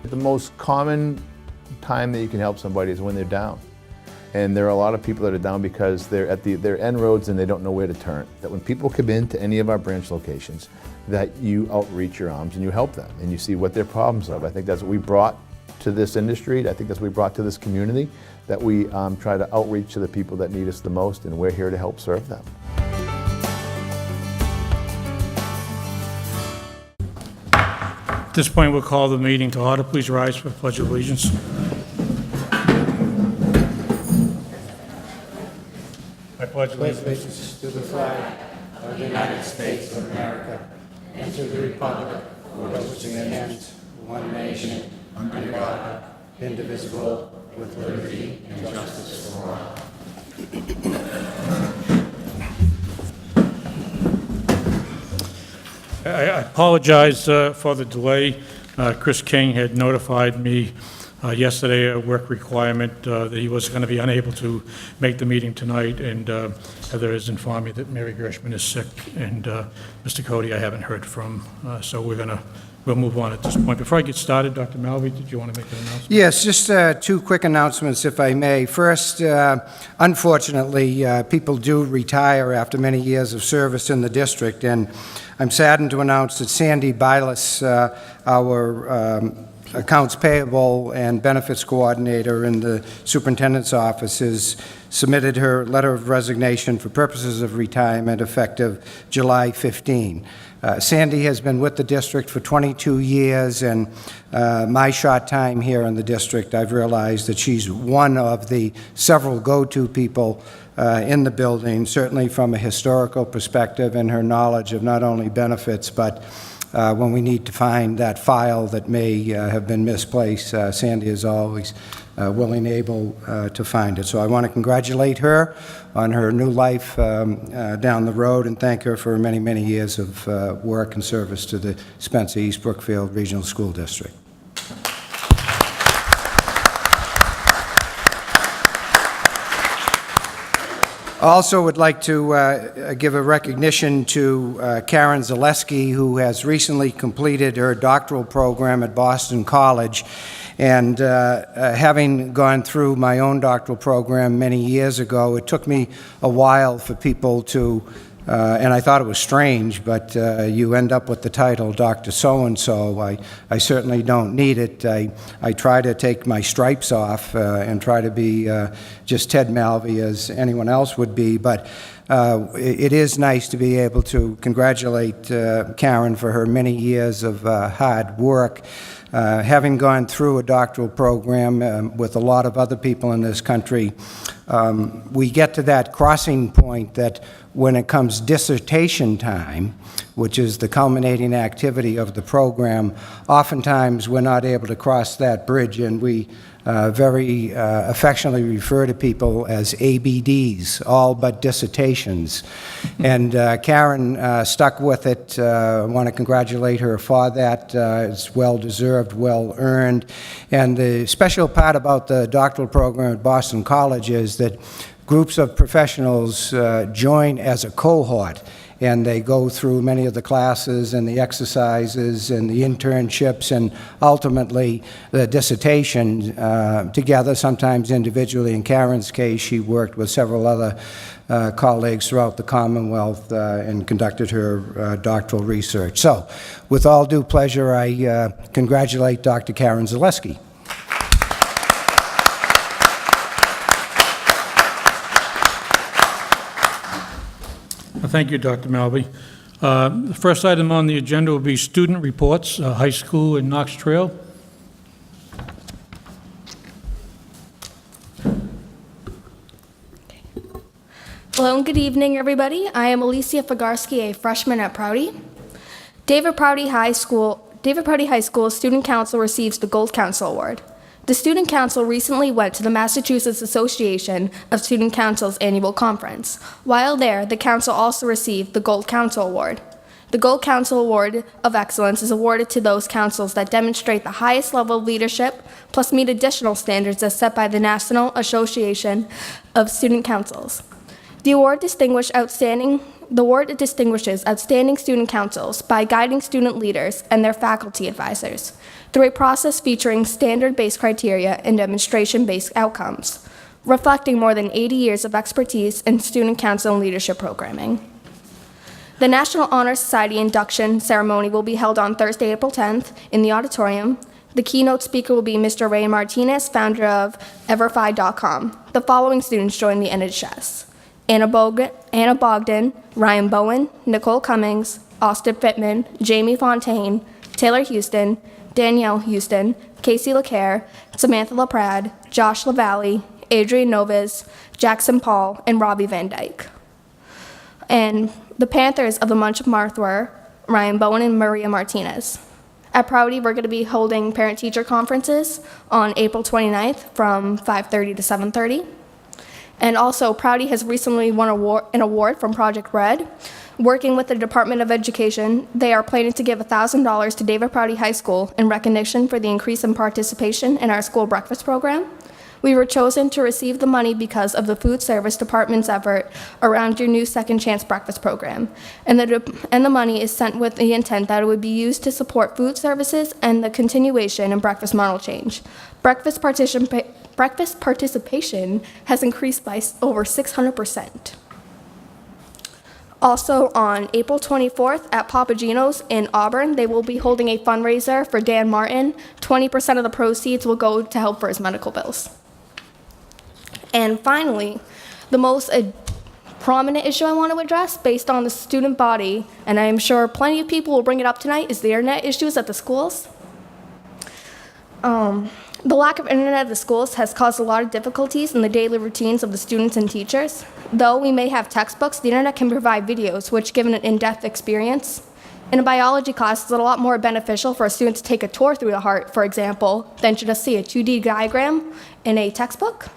The most common time that you can help somebody is when they're down. And there are a lot of people that are down because they're at their end roads and they don't know where to turn. That when people come into any of our branch locations, that you outreach your arms and you help them and you see what their problems are. I think that's what we brought to this industry. I think that's what we brought to this community, that we try to outreach to the people that need us the most, and we're here to help serve them. At this point, we'll call the meeting to order. Please rise for the Pledge of Allegiance. I pledge allegiance to the flag of the United States of America and to the republic for which it stands, one nation, under God, indivisible, with liberty and justice for all. I apologize for the delay. Chris King had notified me yesterday a work requirement that he was going to be unable to make the meeting tonight, and Heather has informed me that Mary Gershman is sick, and Mr. Cody I haven't heard from, so we'll move on at this point. Before I get started, Dr. Malvey, did you want to make an announcement? Yes, just two quick announcements, if I may. First, unfortunately, people do retire after many years of service in the district, and I'm saddened to announce that Sandy Bilas, our accounts payable and benefits coordinator in the superintendent's office, has submitted her letter of resignation for purposes of retirement effective July 15. Sandy has been with the district for 22 years, and my short time here in the district, I've realized that she's one of the several go-to people in the building, certainly from a historical perspective and her knowledge of not only benefits, but when we need to find that file that may have been misplaced, Sandy is always willing and able to find it. So I want to congratulate her on her new life down the road and thank her for many, many years of work and service to the Spencer East Brookfield Regional School District. Also would like to give a recognition to Karen Zaleski, who has recently completed her doctoral program at Boston College. And having gone through my own doctoral program many years ago, it took me a while for people to, and I thought it was strange, but you end up with the title Dr. So-and-so. I certainly don't need it. I try to take my stripes off and try to be just Ted Malvey as anyone else would be, but it is nice to be able to congratulate Karen for her many years of hard work. Having gone through a doctoral program with a lot of other people in this country, we get to that crossing point that when it comes dissertation time, which is the culminating activity of the program, oftentimes we're not able to cross that bridge, and we very affectionately refer to people as ABDs, all but dissertations. And Karen stuck with it. I want to congratulate her for that. It's well-deserved, well-earned. And the special part about the doctoral program at Boston College is that groups of professionals join as a cohort, and they go through many of the classes and the exercises and the internships and ultimately the dissertation together, sometimes individually. In Karen's case, she worked with several other colleagues throughout the Commonwealth and conducted her doctoral research. So, with all due pleasure, I congratulate Dr. Karen Zaleski. Thank you, Dr. Malvey. The first item on the agenda will be student reports, high school and Knox Trail. Hello and good evening, everybody. I am Alicia Fagarski, a freshman at Prouty. David Prouty High School Student Council receives the Gold Council Award. The Student Council recently went to the Massachusetts Association of Student Councils annual conference. While there, the council also received the Gold Council Award. The Gold Council Award of Excellence is awarded to those councils that demonstrate the highest level of leadership, plus meet additional standards as set by the National Association of Student Councils. The award distinguishes outstanding the award distinguishes outstanding student councils by guiding student leaders and their faculty advisors through a process featuring standard-based criteria and demonstration-based outcomes, reflecting more than 80 years of expertise in student council and leadership programming. The National Honor Society induction ceremony will be held on Thursday, April 10th in the auditorium. The keynote speaker will be Mr. Ray Martinez, founder of Everfi.com. The following students join the NHS: Anna Bogdan, Ryan Bowen, Nicole Cummings, Austin Pittman, Jamie Fontaine, Taylor Houston, Danielle Houston, Casey LaCare, Samantha LaPrade, Josh LaValle, Adrian Novas, Jackson Paul, and Robbie Van Dyke. And the Panthers of the Munch of Marth were Ryan Bowen and Maria Martinez. At Prouty, we're going to be holding parent-teacher conferences on April 29th from 5:30 to 7:30. And also, Prouty has recently won an award from Project Red. Working with the Department of Education, they are planning to give $1,000 to David Prouty High School in recognition for the increase in participation in our school breakfast program. We were chosen to receive the money because of the Food Service Department's effort around your new Second Chance breakfast program. And the money is sent with the intent that it would be used to support food services and the continuation in breakfast model change. Breakfast participation has increased by over 600%. Also, on April 24th at Papa Gino's in Auburn, they will be holding a fundraiser for Dan Martin. 20% of the proceeds will go to help for his medical bills. And finally, the most prominent issue I want to address based on the student body, and I am sure plenty of people will bring it up tonight, is the internet issues at the schools. The lack of internet at the schools has caused a lot of difficulties in the daily routines of the students and teachers. Though we may have textbooks, the internet can provide videos, which give an in-depth experience. In a biology class, it's a lot more beneficial for a student to take a tour through the heart, for example, than to just see a 2D diagram in a textbook.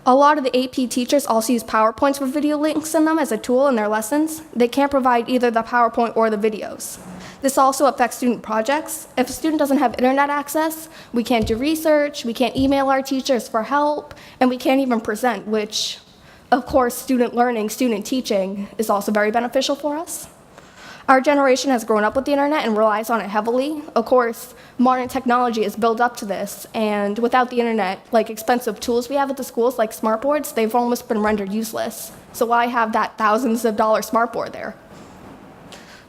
A lot of the AP teachers also use PowerPoints with video links in them as a tool in their lessons. They can't provide either the PowerPoint or the videos. This also affects student projects. If a student doesn't have internet access, we can't do research, we can't email our teachers for help, and we can't even present, which, of course, student learning, student teaching is also very beneficial for us. Our generation has grown up with the internet and relies on it heavily. Of course, modern technology is built up to this, and without the internet, like expensive tools we have at the schools, like smartboards, they've almost been rendered useless. So why have that thousands of dollar smartboard there?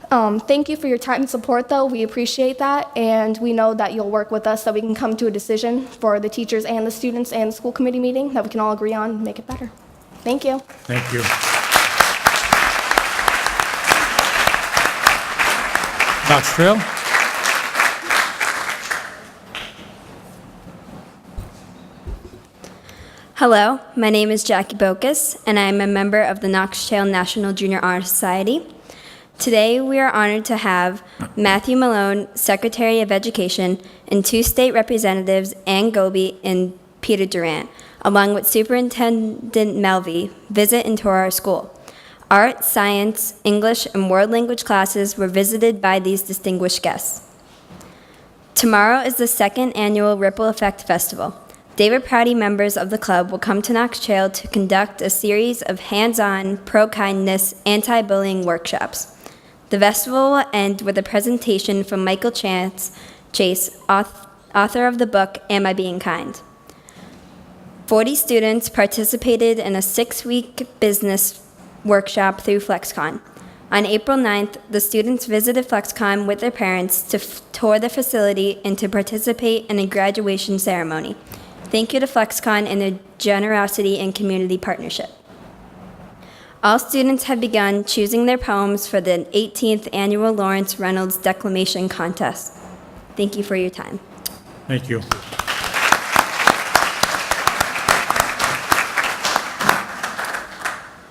Thank you for your time and support, though. We appreciate that, and we know that you'll work with us so we can come to a decision for the teachers and the students and the school committee meeting that we can all agree on and make it better. Thank you. Thank you. Dr. Trail? Hello, my name is Jackie Bokus, and I am a member of the Knox Trail National Junior Honor Society. Today, we are honored to have Matthew Malone, Secretary of Education, and two state representatives, Ann Goby and Peter Durant, along with Superintendent Melvey, visit and tour our school. Art, science, English, and world language classes were visited by these distinguished guests. Tomorrow is the second annual Ripple Effect Festival. David Prouty members of the club will come to Knox Trail to conduct a series of hands-on, pro-kindness, anti-bullying workshops. The festival will end with a presentation from Michael Chase, author of the book, Am I Being Kind? 40 students participated in a 6-week business workshop through FlexCon. On April 9th, the students visited FlexCon with their parents to tour the facility and to participate in a graduation ceremony. Thank you to FlexCon and their generosity and community partnership. All students have begun choosing their poems for the 18th Annual Lawrence Reynolds Declamation Contest. Thank you for your time. Thank you.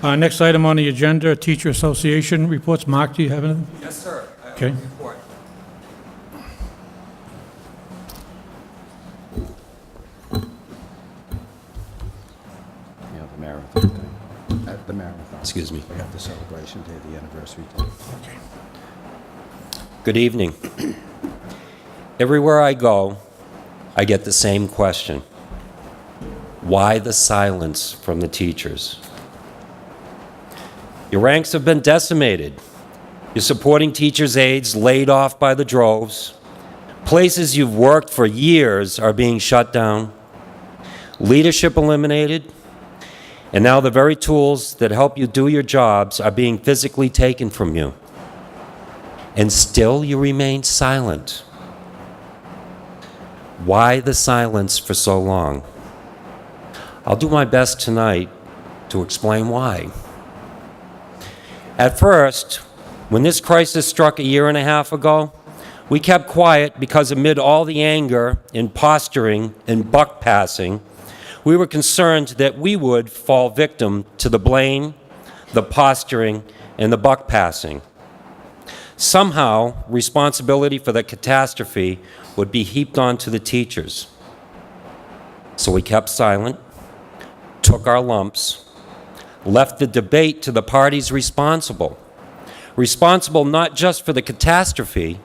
Next item on the agenda, Teacher Association reports. Mark, do you have anything? Yes, sir. I have Okay. a report. Yeah, the marathon thing. The marathon. Excuse me. We have the celebration day, the anniversary day. Good evening. Everywhere I go, I get the same question. Why the silence from the teachers? Your ranks have been decimated. Your supporting teachers' aides laid off by the droves. Places you've worked for years are being shut down. Leadership eliminated. And now the very tools that help you do your jobs are being physically taken from you. And still you remain silent. Why the silence for so long? I'll do my best tonight to explain why. At first, when this crisis struck a year and a half ago, we kept quiet because amid all the anger and posturing and buck passing, we were concerned that we would fall victim to the blame, the posturing, and the buck passing. Somehow, responsibility for the catastrophe would be heaped onto the teachers. So we kept silent, took our lumps, left the debate to the parties responsible not just for the catastrophe,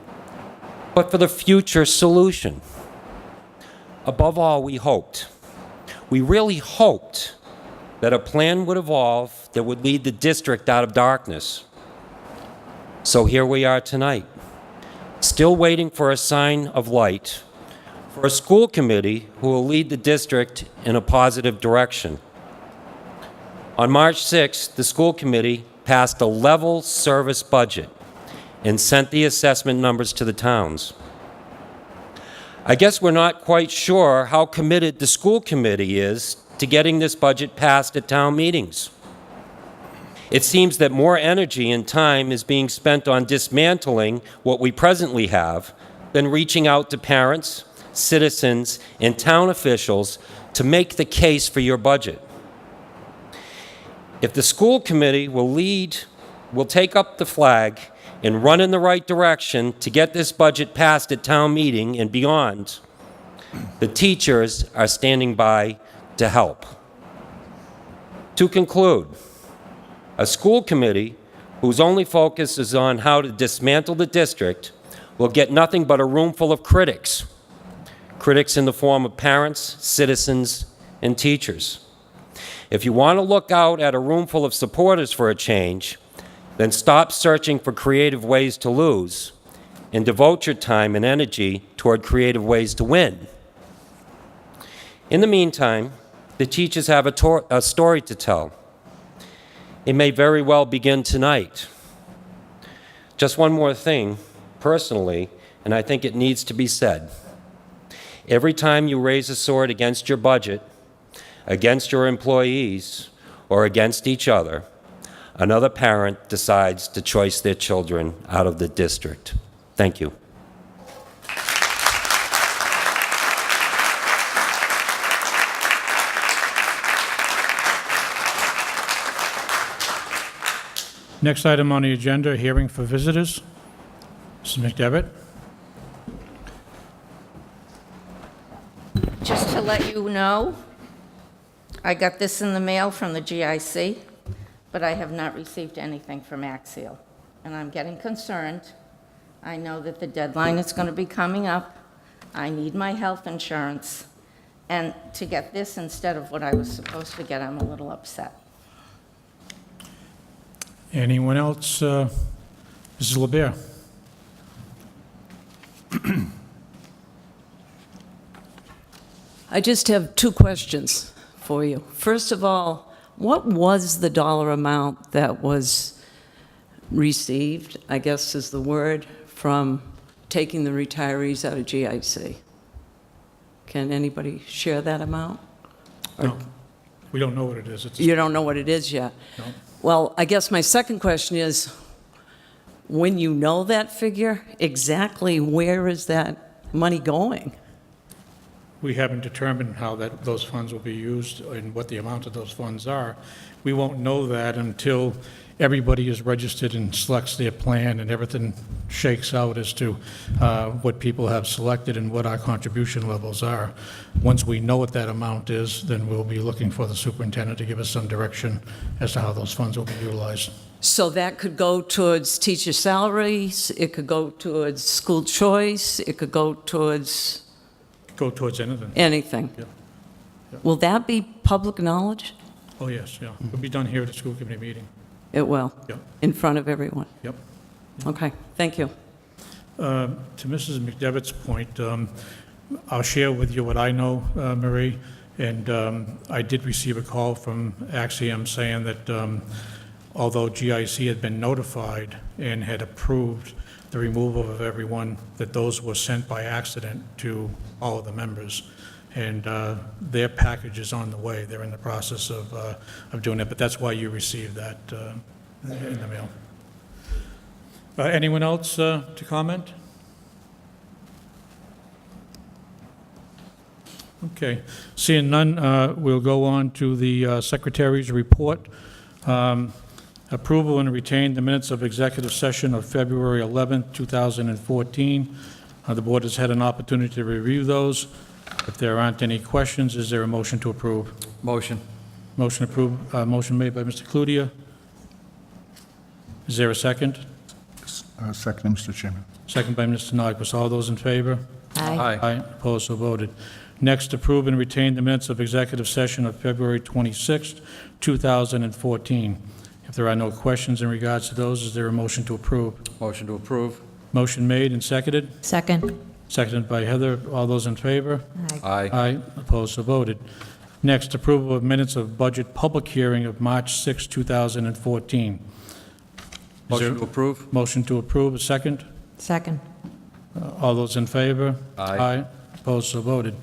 but for the future solution. Above all, we really hoped that a plan would evolve that would lead the district out of darkness. So here we are tonight, still waiting for a sign of light, for a school committee who will lead the district in a positive direction. On March 6th, the school committee passed a level service budget and sent the assessment numbers to the towns. I guess we're not quite sure how committed the school committee is to getting this budget passed at town meetings. It seems that more energy and time is being spent on dismantling what we presently have than reaching out to parents, citizens, and town officials to make the case for your budget. If the school committee will take up the flag and run in the right direction to get this budget passed at town meeting and beyond, the teachers are standing by to help. To conclude, a school committee whose only focus is on how to dismantle the district will get nothing but a room full of critics. Critics in the form of parents, citizens, and teachers. If you want to look out at a room full of supporters for a change, then stop searching for creative ways to lose and devote your time and energy toward creative ways to win. In the meantime, the teachers have a story to tell. It may very well begin tonight. Just one more thing, personally, and I think it needs to be said. Every time you raise a sword against your budget, against your employees, or against each other, another parent decides to choice their children out of the district. Thank you. Next item on the agenda, hearing for visitors. Mrs. McDevitt. Just to let you know, I got this in the mail from the GIC, but I have not received anything from Axial, and I'm getting concerned. I know that the deadline is going to be coming up. I need my health insurance, and to get this instead of what I was supposed to get, I'm a little upset. Anyone else? Mrs. LeBaire. I just have two questions for you. First of all, what was the dollar amount that was received, I guess is the word, from taking the retirees out of GIC? Can anybody share that amount? No, we don't know what it is. You don't know what it is yet? No. Well, I guess my second question is, when you know that figure, exactly where is that money going? We haven't determined how those funds will be used and what the amount of those funds are. We won't know that until everybody is registered and selects their plan and everything shakes out as to what people have selected and what our contribution levels are. Once we know what that amount is, then we'll be looking for the superintendent to give us some direction as to how those funds will be utilized. So that could go towards teacher salaries, it could go towards school choice, it could go towards Go towards anything. anything. Yep. Yep. Will that be public knowledge? Oh, yes, yeah. It'll be done here at the school committee meeting. It will? Yep. In front of everyone? Yep. Okay, thank you. To Mrs. McDevitt's point, I'll share with you what I know, Marie, and I did receive a call from Axiom saying that although GIC had been notified and had approved the removal of everyone, that those were sent by accident to all of the members. And their package is on the way. They're in the process of doing it, but that's why you received that in the mail. Anyone else to comment? Okay. Seeing none, we'll go on to the Secretary's report. Approval and retain the minutes of executive session of February 11th, 2014. The board has had an opportunity to review those. If there aren't any questions, is there a motion to approve? Motion. Motion approved, motion made by Mr. Cludier. Is there a second? Second, Mr. Chairman. Second by Mr. Nyquist. All those in favor? Aye. Aye. Opposed, so voted. Next, approve and retain the minutes of executive session of February 26th, 2014. If there are no questions in regards to those, is there a motion to approve? Motion to approve. Motion made and seconded? Second. Seconded by Heather. All those in favor? Aye. Aye. Opposed, so voted. Next, approval of minutes of budget public hearing of March 6, 2014. Is there- Motion to approve. Motion to approve, a second? Second. All those in favor? Aye. Opposed, so voted.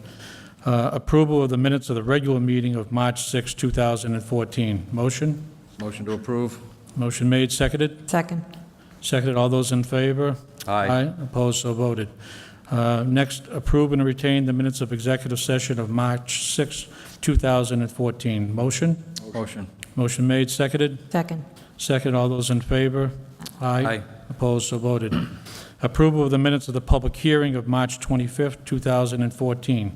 Approval of the minutes of the regular meeting of March 6, 2014. Motion? Motion to approve. Motion made, seconded? Second. Seconded. All those in favor? Aye. Opposed, so voted. Next, approve and retain the minutes of executive session of March 6, 2014. Motion? Motion. Motion made, seconded? Second. Second, all those in favor? Aye. Opposed, so voted. Approval of the minutes of the public hearing of March 25th, 2014.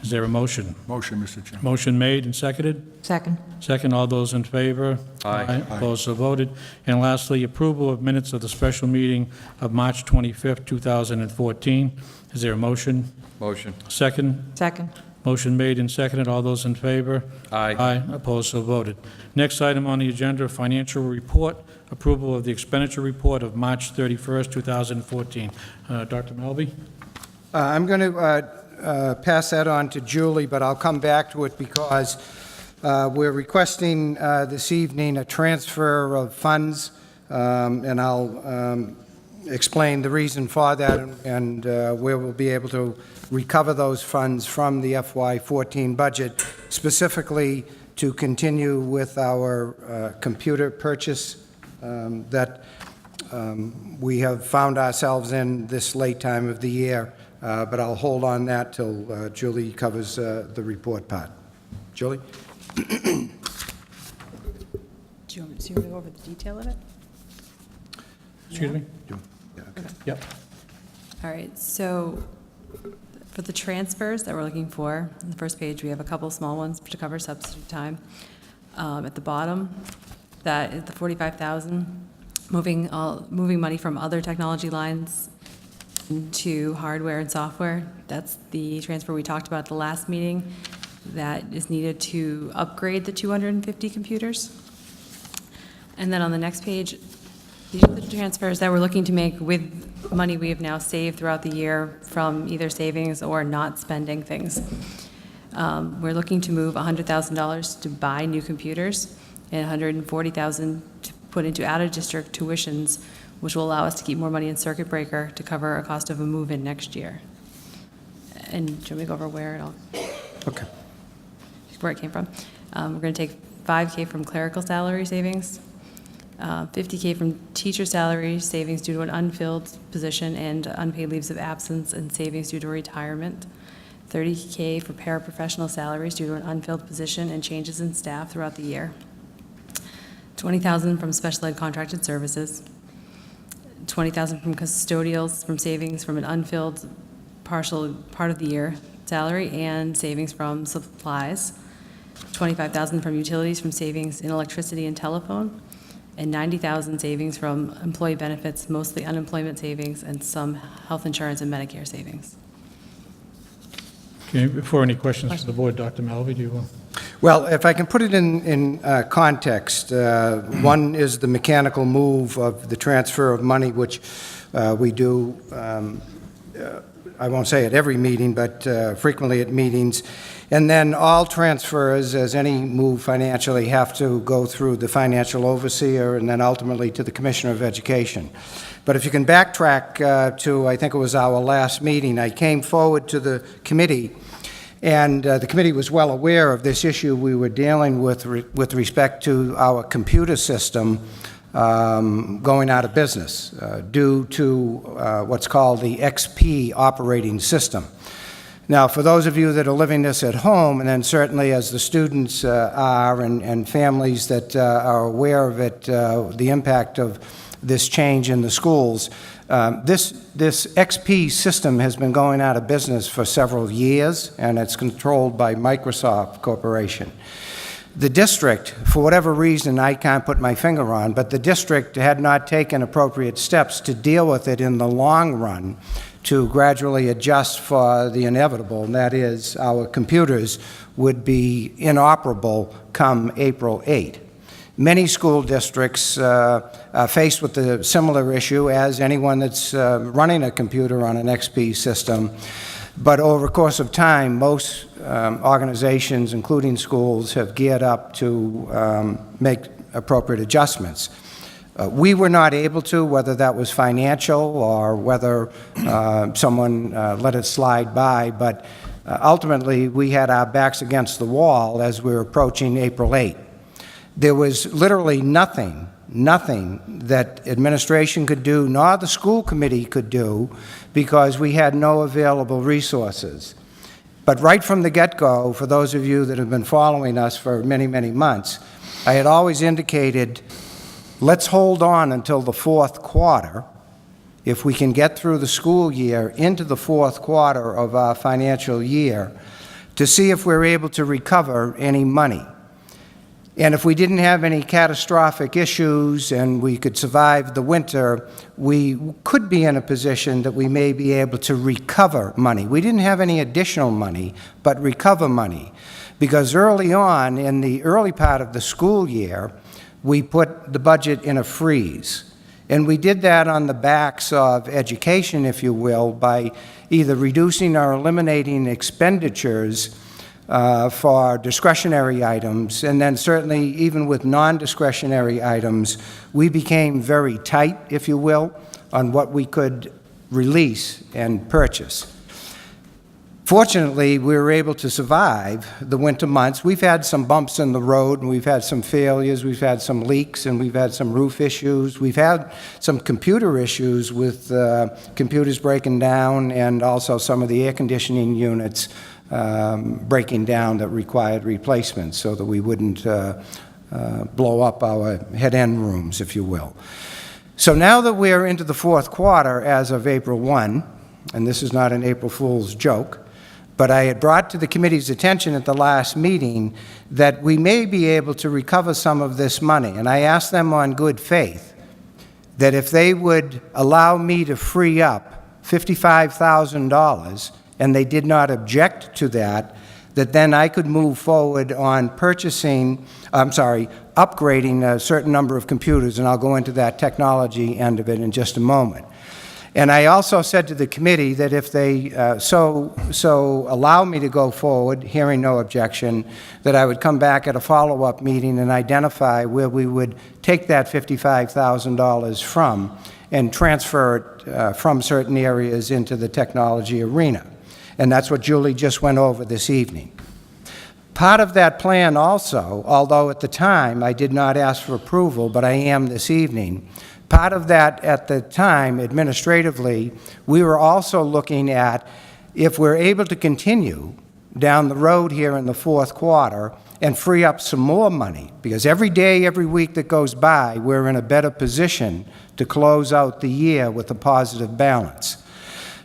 Is there a motion? Motion, Mr. Chairman. Motion made and seconded? Second. Second, all those in favor? Aye. Opposed, so voted. And lastly, approval of minutes of the special meeting of March 25th, 2014. Is there a motion? Motion. Second? Second. Motion made and seconded. All those in favor? Aye. Opposed, so voted. Next item on the agenda, financial report, approval of the expenditure report of March 31st, 2014. Dr. Melby? I'm going to pass that on to Julie, but I'll come back to it because we're requesting this evening a transfer of funds, and I'll explain the reason for that and where we'll be able to recover those funds from the FY14 budget, specifically to continue with our computer purchase that we have found ourselves in this late time of the year. But I'll hold on that till Julie covers the report part. Julie? Do you want me to go over the detail of it? Excuse me? Yeah, okay. Yep. All right, so for the transfers that we're looking for, on the first page, we have a couple small ones to cover substitute time. At the bottom, that is the $45,000, moving money from other technology lines to hardware and software. That's the transfer we talked about at the last meeting that is needed to upgrade the 250 computers. And then on the next page, these are the transfers that we're looking to make with money we have now saved throughout the year from either savings or not spending things. We're looking to move $100,000 to buy new computers and $140,000 to put into out-of-district tuitions, which will allow us to keep more money in circuit breaker to cover a cost of a move-in next year. And do you want me to go over where it came from? We're going to take $5K from clerical salary savings, $50K from teacher salary savings due to an unfilled position and unpaid leaves of absence and savings due to retirement, $30K for paraprofessional salaries due to an unfilled position and changes in staff throughout the year, $20,000 from special ed contracted services, $20,000 from custodials from savings from an unfilled partial part of the year salary and savings from supplies, $25,000 from utilities from savings in electricity and telephone, and $90,000 savings from employee benefits, mostly unemployment savings, and some health insurance and Medicare savings. Okay, before any questions to the board, Dr. Melby, do you want? Well, if I can put it in context, one is the mechanical move of the transfer of money, which we do, I won't say at every meeting, but frequently at meetings. And then all transfers, as any move financially, have to go through the financial overseer and then ultimately to the Commissioner of Education. But if you can backtrack to, I think it was our last meeting, I came forward to the committee, and the committee was well aware of this issue we were dealing with respect to our computer system going out of business due to what's called the XP operating system. Now, for those of you that are living this at home, and then certainly as the students are and families that are aware of it, the impact of this change in the schools, this XP system has been going out of business for several years, and it's controlled by Microsoft Corporation. The district, for whatever reason I can't put my finger on, but the district had not taken appropriate steps to deal with it in the long run to gradually adjust for the inevitable, and that is our computers would be inoperable come April 8. Many school districts are faced with a similar issue as anyone that's running a computer on an XP system. But over the course of time, most organizations, including schools, have geared up to make appropriate adjustments. We were not able to, whether that was financial or whether someone let it slide by, but ultimately we had our backs against the wall as we were approaching April 8. There was literally nothing that administration could do, nor the school committee could do, because we had no available resources. But right from the get-go, for those of you that have been following us for many, many months, I had always indicated, let's hold on until the fourth quarter, if we can get through the school year into the fourth quarter of our financial year, to see if we're able to recover any money. And if we didn't have any catastrophic issues and we could survive the winter, we could be in a position that we may be able to recover money. We didn't have any additional money, but recover money. Because early on, in the early part of the school year, we put the budget in a freeze. And we did that on the backs of education, if you will, by either reducing or eliminating expenditures for discretionary items, and then certainly even with non-discretionary items, we became very tight, if you will, on what we could release and purchase. Fortunately, we were able to survive the winter months. We've had some bumps in the road, and we've had some failures, we've had some leaks, and we've had some roof issues. We've had some computer issues with computers breaking down, and also some of the air conditioning units breaking down that required replacement so that we wouldn't blow up our head-end rooms, if you will. So now that we're into the fourth quarter as of April 1, and this is not an April Fool's joke, but I had brought to the committee's attention at the last meeting that we may be able to recover some of this money. And I asked them on good faith that if they would allow me to free up $55,000, and they did not object to that, that then I could move forward on upgrading a certain number of computers, and I'll go into that technology end of it in just a moment. And I also said to the committee that if they so allow me to go forward, hearing no objection, that I would come back at a follow-up meeting and identify where we would take that $55,000 from and transfer it from certain areas into the technology arena. And that's what Julie just went over this evening. Part of that plan also, although at the time I did not ask for approval, but I am this evening, part of that at the time, administratively, we were also looking at if we're able to continue down the road here in the fourth quarter and free up some more money, because every day, every week that goes by, we're in a better position to close out the year with a positive balance.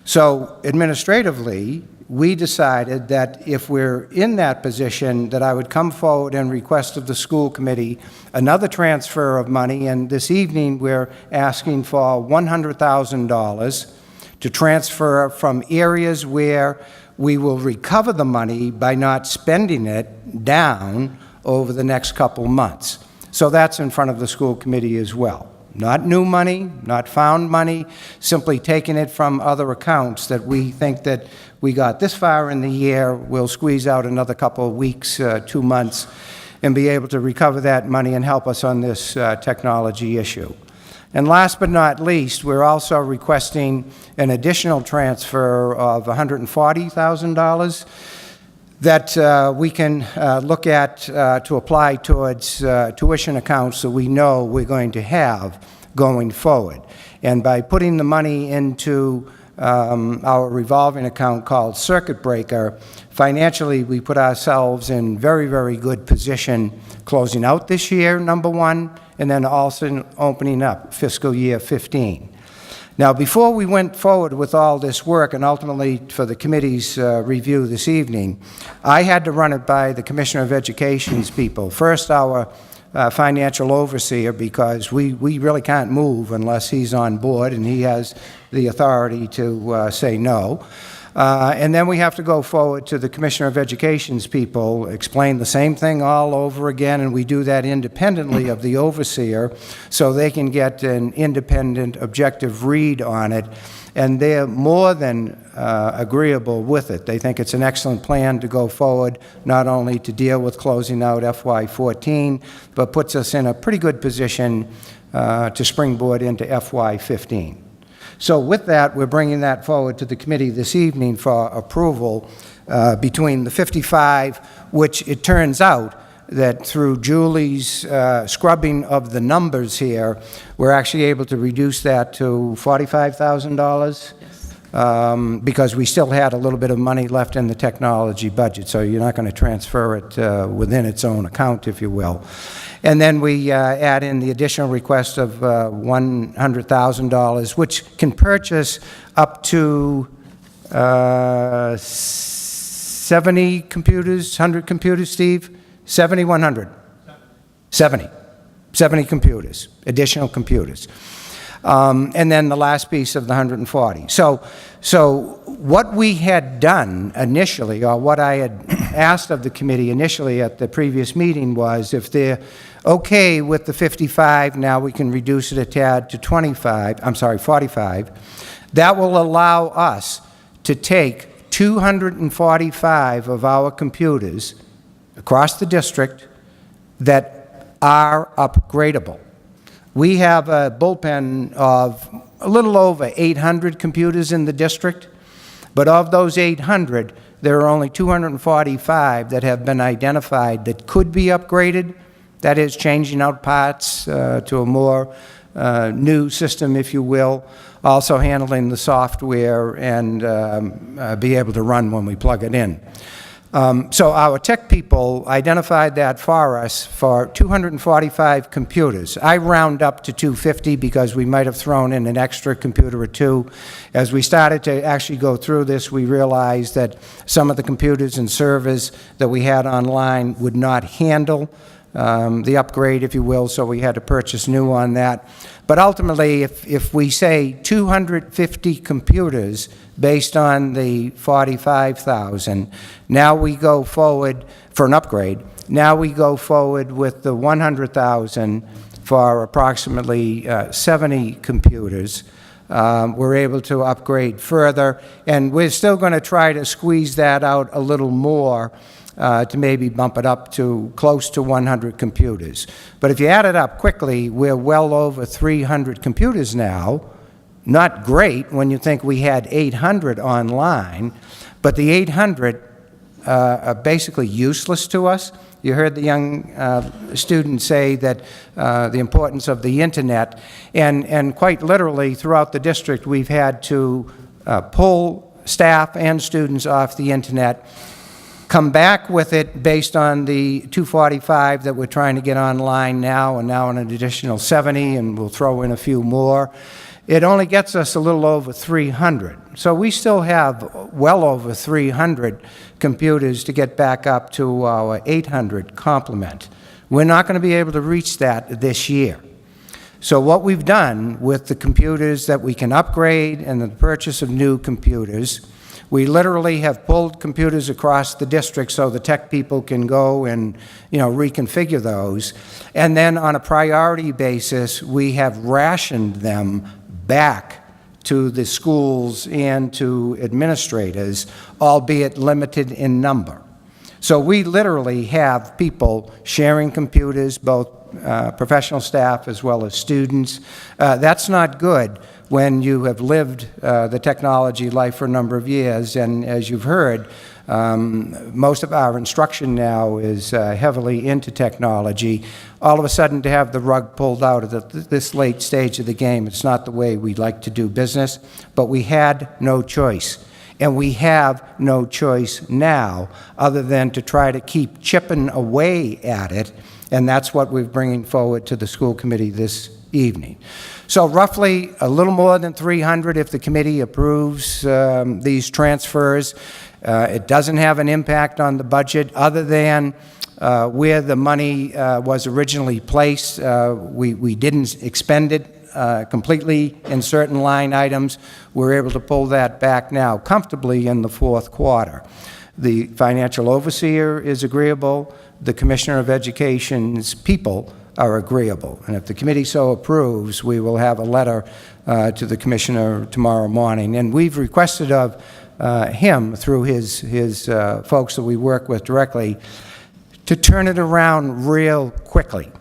So administratively, we decided that if we're in that position, that I would come forward and request of the school committee another transfer of money, and this evening we're asking for $100,000 to transfer from areas where we will recover the money by not spending it down over the next couple months. So that's in front of the school committee as well. Not new money, not found money, simply taking it from other accounts that we think that we got this far in the year, we'll squeeze out another couple of weeks, 2 months, and be able to recover that money and help us on this technology issue. And last but not least, we're also requesting an additional transfer of $140,000 that we can look at to apply towards tuition accounts that we know we're going to have going forward. And by putting the money into our revolving account called Circuit Breaker, financially we put ourselves in very, very good position closing out this year, number one, and then also opening up fiscal year 15. Now, before we went forward with all this work, and ultimately for the committee's review this evening, I had to run it by the Commissioner of Education's people. First, our financial overseer, because we really can't move unless he's on board and he has the authority to say no. And then we have to go forward to the Commissioner of Education's people, explain the same thing all over again, and we do that independently of the overseer so they can get an independent, objective read on it. And they're more than agreeable with it. They think it's an excellent plan to go forward, not only to deal with closing out FY14, but puts us in a pretty good position to springboard into FY15. So with that, we're bringing that forward to the committee this evening for approval between the 55, which it turns out that through Julie's scrubbing of the numbers here, we're actually able to reduce that to $45,000 because we still had a little bit of money left in the technology budget, so you're not going to transfer it within its own account, if you will. And then we add in the additional request of $100,000, which can purchase up to 70 computers, 100 computers, Steve? 70, 100? 70 computers, additional computers. And then the last piece of the 140. So what we had done initially, or what I had asked of the committee initially at the previous meeting was, if they're okay with the 55, now we can reduce it a tad to 45. That will allow us to take 245 of our computers across the district that are upgradable. We have a bullpen of a little over 800 computers in the district, but of those 800, there are only 245 that have been identified that could be upgraded. That is, changing out parts to a more new system, if you will, also handling the software and be able to run when we plug it in. So our tech people identified that for us for 245 computers. I round up to 250 because we might have thrown in an extra computer or two. As we started to actually go through this, we realized that some of the computers and servers that we had online would not handle the upgrade, if you will, so we had to purchase new on that. But ultimately, if we say 250 computers based on the 45,000, now we go forward for an upgrade. Now we go forward with the 100,000 for approximately 70 computers. We're able to upgrade further, and we're still going to try to squeeze that out a little more to maybe bump it up to close to 100 computers. But if you add it up quickly, we're well over 300 computers now. Not great when you think we had 800 online, but the 800 are basically useless to us. You heard the young student say that the importance of the internet, and quite literally throughout the district we've had to pull staff and students off the internet, come back with it based on the 245 that we're trying to get online now, and now an additional 70, and we'll throw in a few more. It only gets us a little over 300. So we still have well over 300 computers to get back up to our 800 complement. We're not going to be able to reach that this year. So what we've done with the computers that we can upgrade and the purchase of new computers, We literally have pulled computers across the district so the tech people can go and, reconfigure those. And then on a priority basis, we have rationed them back to the schools and to administrators, albeit limited in number. So we literally have people sharing computers, both professional staff as well as students. That's not good when you have lived the technology life for a number of years. And as you've heard, most of our instruction now is heavily into technology. All of a sudden, to have the rug pulled out at this late stage of the game, it's not the way we like to do business, but we had no choice. And we have no choice now other than to try to keep chipping away at it, and that's what we're bringing forward to the school committee this evening. So roughly a little more than 300 if the committee approves these transfers. It doesn't have an impact on the budget other than where the money was originally placed. We didn't expend it completely in certain line items. We're able to pull that back now comfortably in the fourth quarter. The financial overseer is agreeable. The Commissioner of Education's people are agreeable. And if the committee so approves, we will have a letter to the Commissioner tomorrow morning. And we've requested of him, through his folks that we work with directly, to turn it around real quickly.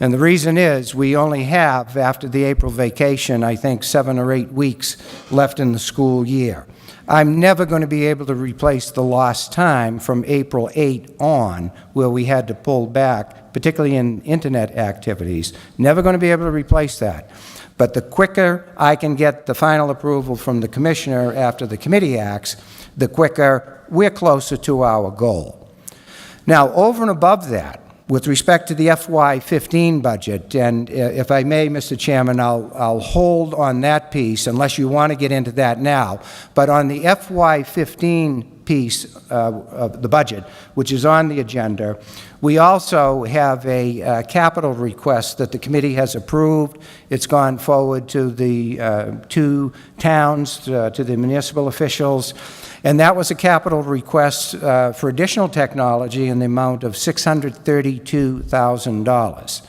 And the reason is we only have, after the April vacation, I think 7 or 8 weeks left in the school year. I'm never going to be able to replace the lost time from April 8 on, where we had to pull back, particularly in internet activities. Never going to be able to replace that. But the quicker I can get the final approval from the Commissioner after the committee acts, the quicker we're closer to our goal. Now, over and above that, with respect to the FY15 budget, and if I may, Mr. Chairman, I'll hold on that piece unless you want to get into that now. But on the FY15 piece of the budget, which is on the agenda, we also have a capital request that the committee has approved. It's gone forward to the 2 towns, to the municipal officials. And that was a capital request for additional technology in the amount of $632,000.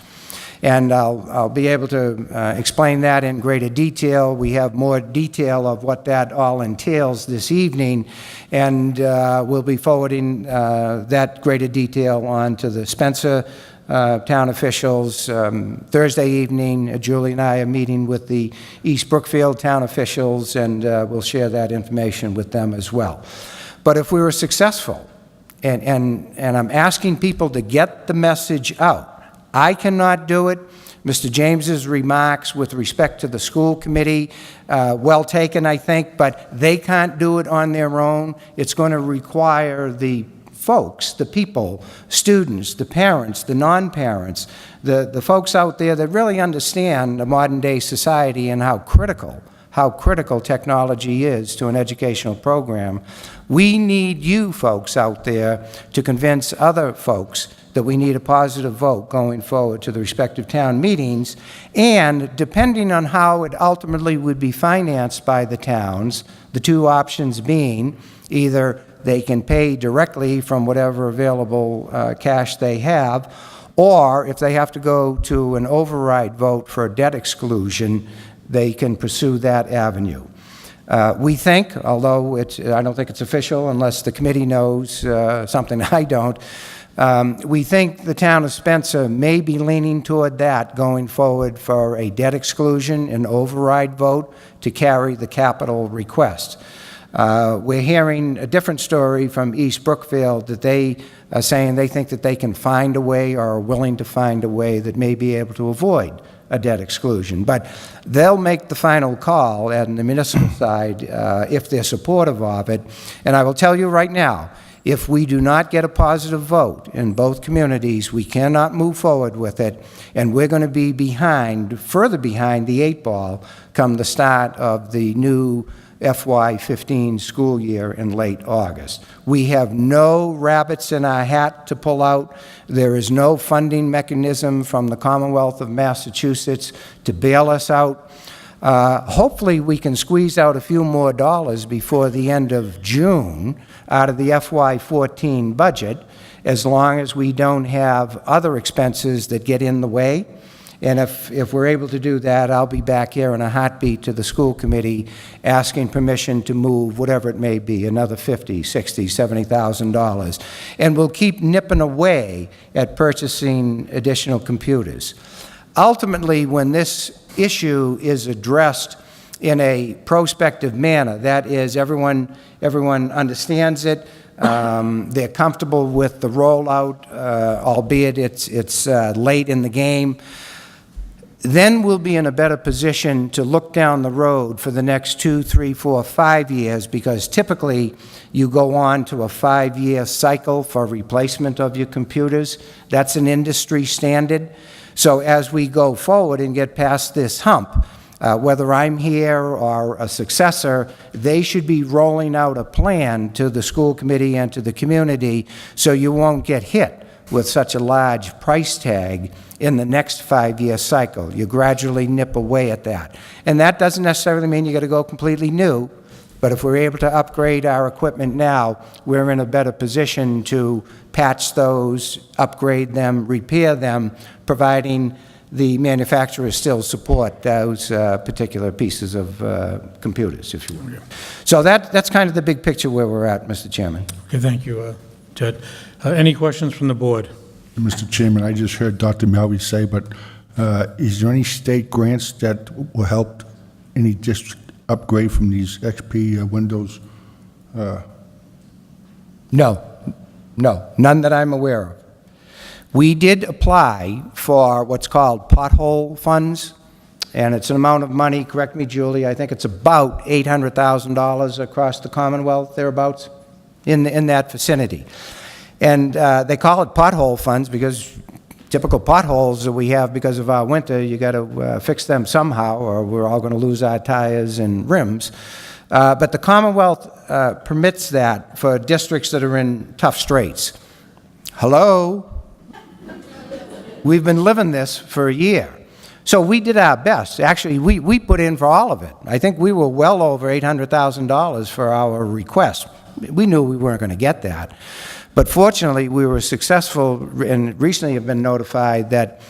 And I'll be able to explain that in greater detail. We have more detail of what that all entails this evening, and we'll be forwarding that greater detail on to the Spencer town officials. Thursday evening, Julie and I are meeting with the East Brookfield town officials, and we'll share that information with them as well. But if we were successful, and I'm asking people to get the message out, I cannot do it. Mr. James's remarks with respect to the school committee, well taken, I think, but they can't do it on their own. It's going to require the folks, the people, students, the parents, the non-parents, the folks out there that really understand the modern day society and how critical technology is to an educational program. We need you folks out there to convince other folks that we need a positive vote going forward to the respective town meetings, and depending on how it ultimately would be financed by the towns, the 2 options being either they can pay directly from whatever available cash they have, or if they have to go to an override vote for a debt exclusion, they can pursue that avenue. We think, although I don't think it's official unless the committee knows something I don't, we think the town of Spencer may be leaning toward that going forward for a debt exclusion and override vote to carry the capital request. We're hearing a different story from East Brookfield that they are saying they think that they can find a way or are willing to find a way that may be able to avoid a debt exclusion. But they'll make the final call on the municipal side if they're supportive of it. And I will tell you right now, if we do not get a positive vote in both communities, we cannot move forward with it, and we're going to be further behind the 8 ball come the start of the new FY15 school year in late August. We have no rabbits in our hat to pull out. There is no funding mechanism from the Commonwealth of Massachusetts to bail us out. Hopefully, we can squeeze out a few more dollars before the end of June out of the FY14 budget, as long as we don't have other expenses that get in the way. And if we're able to do that, I'll be back here in a heartbeat to the school committee asking permission to move whatever it may be, another $50,000, $60,000, $70,000. And we'll keep nipping away at purchasing additional computers. Ultimately, when this issue is addressed in a prospective manner, that is, everyone understands it, they're comfortable with the rollout, albeit it's late in the game, then we'll be in a better position to look down the road for the next 2, 3, 4, 5 years, because typically you go on to a 5-year cycle for replacement of your computers. That's an industry standard. So as we go forward and get past this hump, whether I'm here or a successor, they should be rolling out a plan to the school committee and to the community so you won't get hit with such a large price tag in the next 5-year cycle. You gradually nip away at that. And that doesn't necessarily mean you got to go completely new, but if we're able to upgrade our equipment now, we're in a better position to patch those, upgrade them, repair them, providing the manufacturers still support those particular pieces of computers, if you will. So that's kind of the big picture where we're at, Mr. Chairman. Okay, thank you, Ted. Any questions from the board? Mr. Chairman, I just heard Dr. Malvey say, but is there any state grants that will help any district upgrade from these XP Windows? No, none that I'm aware of. We did apply for what's called pothole funds, and it's an amount of money, correct me, Julie, I think it's about $800,000 across the Commonwealth, thereabouts, in that vicinity. And they call it pothole funds because typical potholes that we have because of our winter, you got to fix them somehow, or we're all going to lose our tires and rims. But the Commonwealth permits that for districts that are in tough straits. Hello? We've been living this for a year. So we did our best. Actually, we put in for all of it. I think we were well over $800,000 for our request. We knew we weren't going to get that. But fortunately, we were successful and recently have been notified that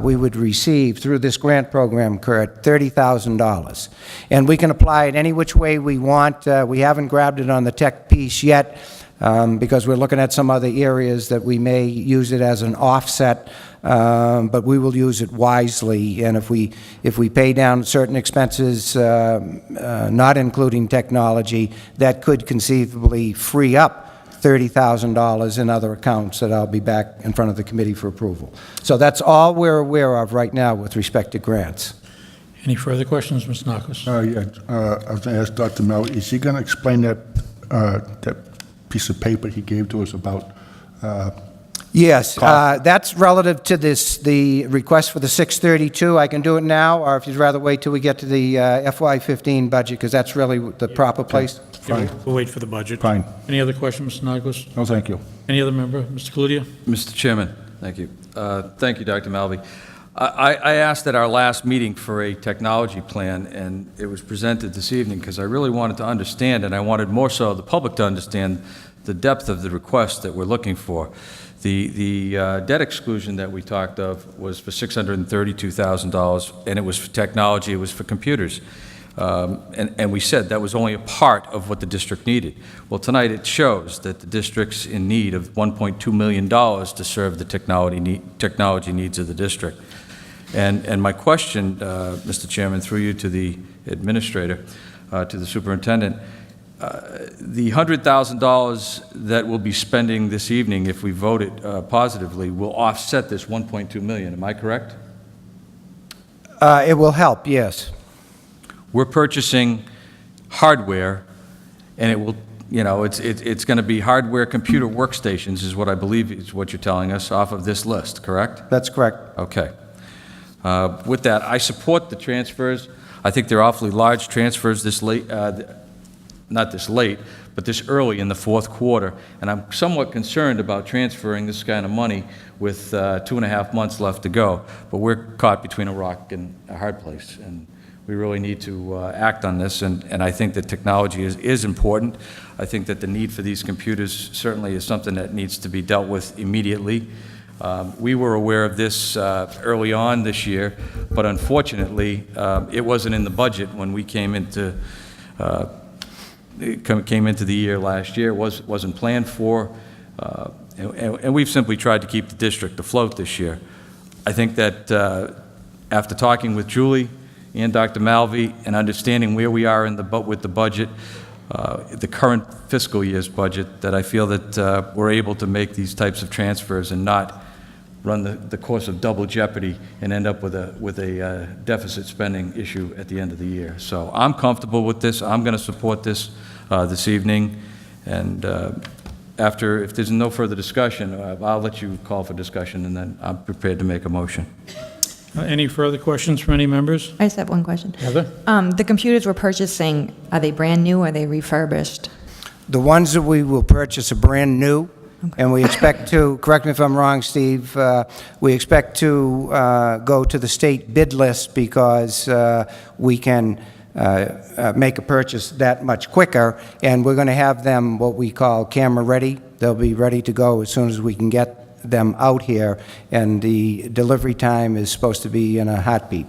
we would receive, through this grant program, Kurt, $30,000. And we can apply it any which way we want. We haven't grabbed it on the tech piece yet because we're looking at some other areas that we may use it as an offset, but we will use it wisely. And if we pay down certain expenses, not including technology, that could conceivably free up $30,000 in other accounts that I'll be back in front of the committee for approval. So that's all we're aware of right now with respect to grants. Any further questions, Ms. Narcos? I was going to ask Dr. Mel, is he going to explain that piece of paper he gave to us about? Yes, that's relative to the request for the 632. I can do it now, or if you'd rather wait till we get to the FY15 budget, because that's really the proper place. Okay, we'll wait for the budget. Fine. Any other questions, Mr. Narcos? No, thank you. Any other member? Mr. Cludier? Mr. Chairman, thank you. Thank you, Dr. Malvey. I asked at our last meeting for a technology plan, and it was presented this evening because I really wanted to understand, and I wanted more so the public to understand the depth of the request that we're looking for. The debt exclusion that we talked of was for $632,000, and it was for technology, it was for computers. And we said that was only a part of what the district needed. Well, tonight it shows that the district's in need of $1.2 million to serve the technology needs of the district. And my question, Mr. Chairman, through you to the administrator, to the superintendent, the $100,000 that we'll be spending this evening, if we vote it positively, will offset this $1.2 million. Am I correct? It will help, yes. We're purchasing hardware, and it will, it's going to be hardware computer workstations is what I believe is what you're telling us off of this list, correct? That's correct. Okay. With that, I support the transfers. I think they're awfully large transfers this late, not this late, but this early in the fourth quarter, and I'm somewhat concerned about transferring this kind of money with 2.5 months left to go, but we're caught between a rock and a hard place, and we really need to act on this, and I think that technology is important. I think that the need for these computers certainly is something that needs to be dealt with immediately. We were aware of this early on this year, but unfortunately, it wasn't in the budget when we came into the year last year. It wasn't planned for, and we've simply tried to keep the district afloat this year. I think that after talking with Julie and Dr. Malvi and understanding where we are with the budget, the current fiscal year's budget, that I feel that we're able to make these types of transfers and not run the course of double jeopardy and end up with a deficit spending issue at the end of the year. So I'm comfortable with this. I'm going to support this this evening, and if there's no further discussion, I'll let you call for discussion, and then I'm prepared to make a motion. Any further questions from any members? I just have one question. Heather? The computers we're purchasing, are they brand new or are they refurbished? The ones that we will purchase are brand new, and we expect to, correct me if I'm wrong, Steve, we expect to go to the state bid list because we can make a purchase that much quicker, and we're going to have them what we call camera ready. They'll be ready to go as soon as we can get them out here, and the delivery time is supposed to be in a heartbeat.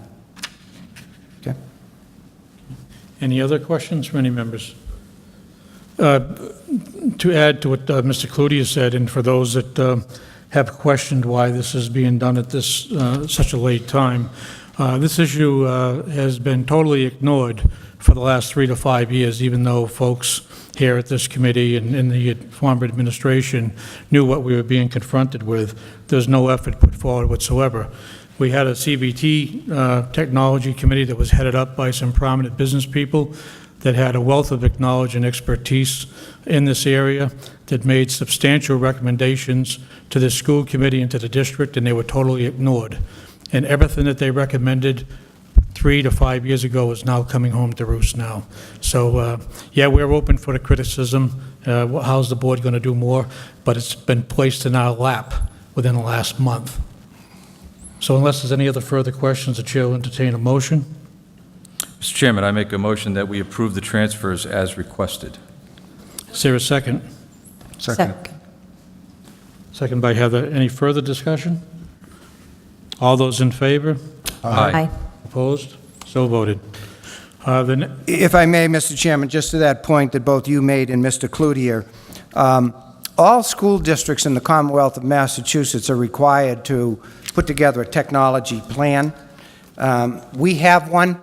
Okay. Any other questions from any members? To add to what Mr. Cloutier said, and for those that have questioned why this is being done at this such a late time, this issue has been totally ignored for the last 3 to 5 years, even though folks here at this committee and in the former administration knew what we were being confronted with. There's no effort put forward whatsoever. We had a CBT technology committee that was headed up by some prominent business people that had a wealth of knowledge and expertise in this area, that made substantial recommendations to the school committee and to the district, and they were totally ignored. And everything that they recommended 3 to 5 years ago is now coming home to roost now. So, yeah, we're open for the criticism. How's the board going to do more? But it's been placed in our lap within the last month. So unless there's any other further questions, the chair will entertain a motion. Mr. Chairman, I make a motion that we approve the transfers as requested. Is there a second? Second. Second by Heather. Any further discussion? All those in favor? Aye. Opposed? So voted. If I may, Mr. Chairman, just to that point that both you made and Mr. Cloutier, all school districts in the Commonwealth of Massachusetts are required to put together a technology plan. We have one.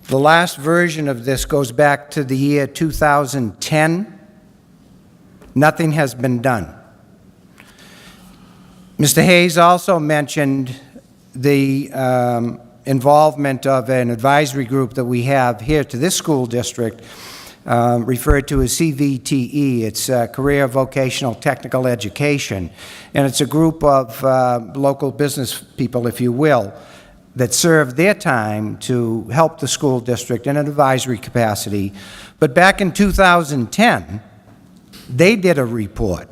The last version of this goes back to the year 2010. Nothing has been done. Mr. Hayes also mentioned the involvement of an advisory group that we have here to this school district, referred to as CVTE. It's Career Vocational Technical Education, and it's a group of local business people, if you will, that serve their time to help the school district in an advisory capacity. But back in 2010, they did a report.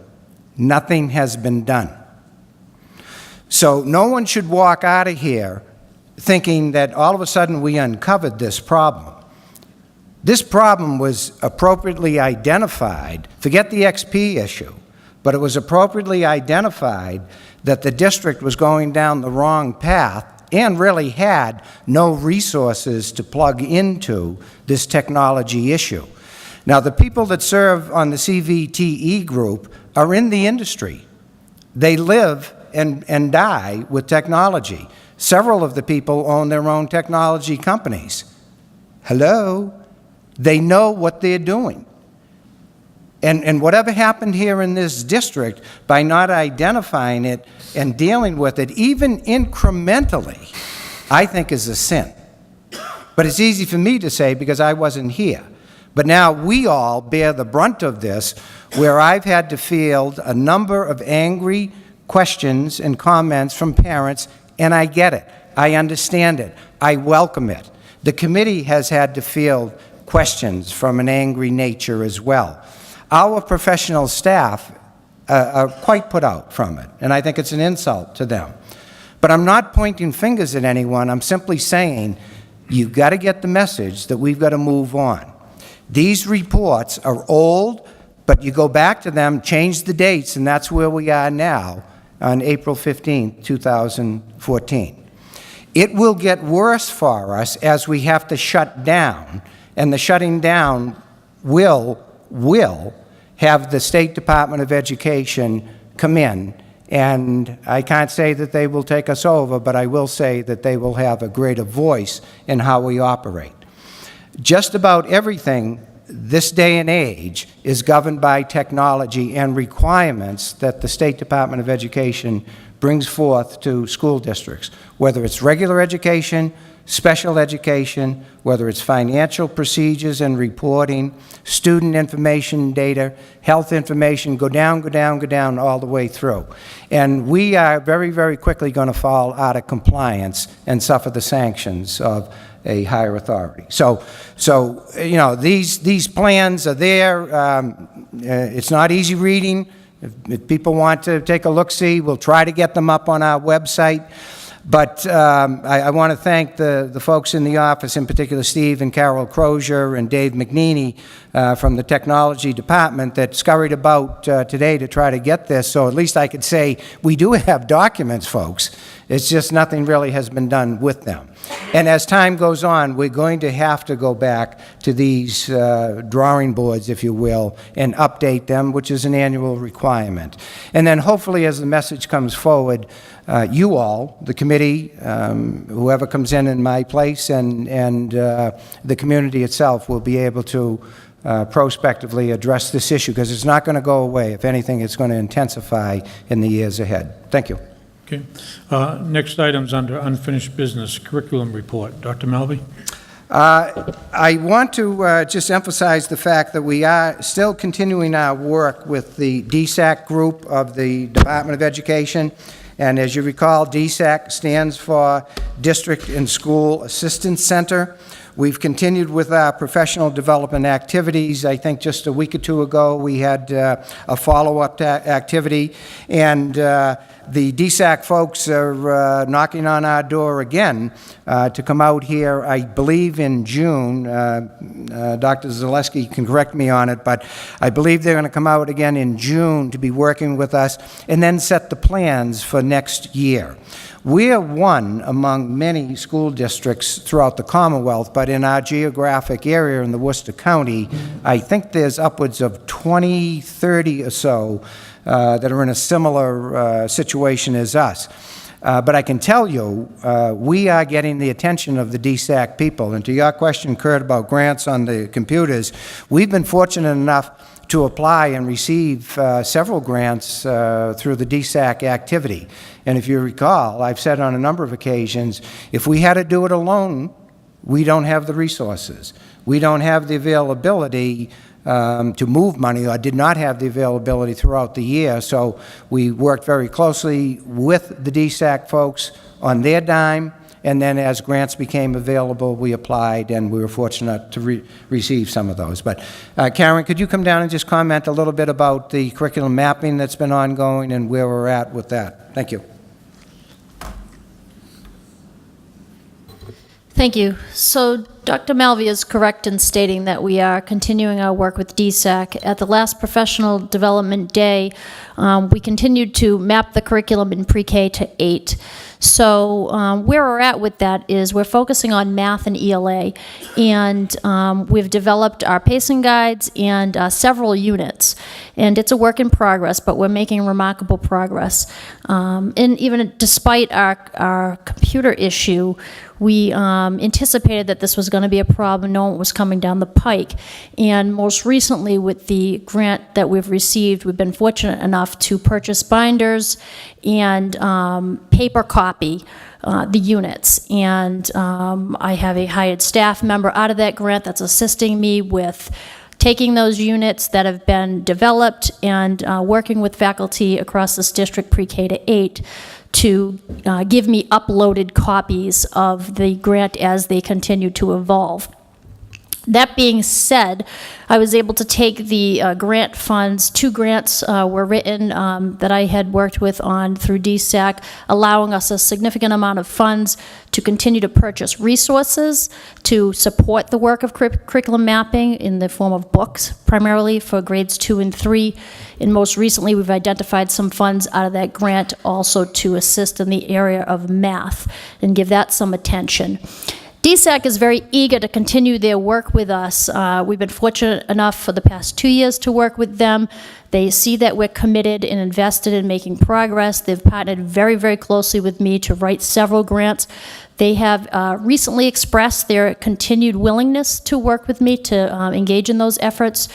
Nothing has been done. So no one should walk out of here thinking that all of a sudden we uncovered this problem. This problem was appropriately identified. Forget the XP issue, but it was appropriately identified that the district was going down the wrong path and really had no resources to plug into this technology issue. Now, the people that serve on the CVTE group are in the industry. They live and die with technology. Several of the people own their own technology companies. Hello? They know what they're doing. And whatever happened here in this district, by not identifying it and dealing with it, even incrementally, I think is a sin. But it's easy for me to say because I wasn't here. But now we all bear the brunt of this, where I've had to field a number of angry questions and comments from parents, and I get it. I understand it. I welcome it. The committee has had to field questions from an angry nature as well. Our professional staff are quite put out from it, and I think it's an insult to them. But I'm not pointing fingers at anyone. I'm simply saying You've got to get the message that we've got to move on. These reports are old, but you go back to them, change the dates, and that's where we are now on April 15, 2014. It will get worse for us as we have to shut down, and the shutting down will have the State Department of Education come in, and I can't say that they will take us over, but I will say that they will have a greater voice in how we operate. Just about everything this day and age is governed by technology and requirements that the State Department of Education brings forth to school districts, whether it's regular education, special education, whether it's financial procedures and reporting, student information data, health information, go down, all the way through. And we are very, very quickly going to fall out of compliance and suffer the sanctions of a higher authority. So you know, these plans are there. It's not easy reading. If people want to take a look-see, we'll try to get them up on our website. But I want to thank the folks in the office, in particular Steve and Carol Crozier and Dave McNeely from the technology department that scurried about today to try to get this. So at least I could say we do have documents, folks. It's just nothing really has been done with them. And as time goes on, we're going to have to go back to these drawing boards, if you will, and update them, which is an annual requirement. And then hopefully as the message comes forward, you all, the committee, whoever comes in my place, and the community itself will be able to prospectively address this issue, because it's not going to go away. If anything, it's going to intensify in the years ahead. Thank you. Okay. Next item's under unfinished business, curriculum report. Dr. Malvey? I want to just emphasize the fact that we are still continuing our work with the DSAC group of the Department of Education. And as you recall, DSAC stands for District and School Assistance Center. We've continued with our professional development activities. I think just a week or two ago we had a follow-up activity, and the DSAC folks are knocking on our door again to come out here, I believe in June. Dr. Zaleski can correct me on it, but I believe they're going to come out again in June to be working with us and then set the plans for next year. We are one among many school districts throughout the Commonwealth, but in our geographic area in the Worcester County, I think there's upwards of 20, 30 or so that are in a similar situation as us. But I can tell you, we are getting the attention of the DSAC people. And to your question, Kurt, about grants on the computers, we've been fortunate enough to apply and receive several grants through the DSAC activity. And if you recall, I've said on a number of occasions, if we had to do it alone, we don't have the resources. We don't have the availability to move money, or did not have the availability throughout the year. So we worked very closely with the DSAC folks on their dime, and then as grants became available, we applied, and we were fortunate to receive some of those. But Karen, could you come down and just comment a little bit about the curriculum mapping that's been ongoing and where we're at with that? Thank you. Thank you. So Dr. Malvey is correct in stating that we are continuing our work with DSAC. At the last professional development day, we continued to map the curriculum in pre-K to 8. So where we're at with that is we're focusing on math and ELA, and we've developed our pacing guides and several units. And it's a work in progress, but we're making remarkable progress. And even despite our computer issue, we anticipated that this was going to be a problem, knowing it was coming down the pike. And most recently, with the grant that we've received, we've been fortunate enough to purchase binders and paper copy the units. And I have a hired staff member out of that grant that's assisting me with taking those units that have been developed and working with faculty across this district pre-K to 8 to give me uploaded copies of the grant as they continue to evolve. That being said, I was able to take the grant funds. 2 grants were written that I had worked with on through DSAC, allowing us a significant amount of funds to continue to purchase resources to support the work of curriculum mapping in the form of books, primarily for grades 2 and 3. And most recently, we've identified some funds out of that grant also to assist in the area of math and give that some attention. DSAC is very eager to continue their work with us. We've been fortunate enough for the past 2 years to work with them. They see that we're committed and invested in making progress. They've partnered very, very closely with me to write several grants. They have recently expressed their continued willingness to work with me to engage in those efforts.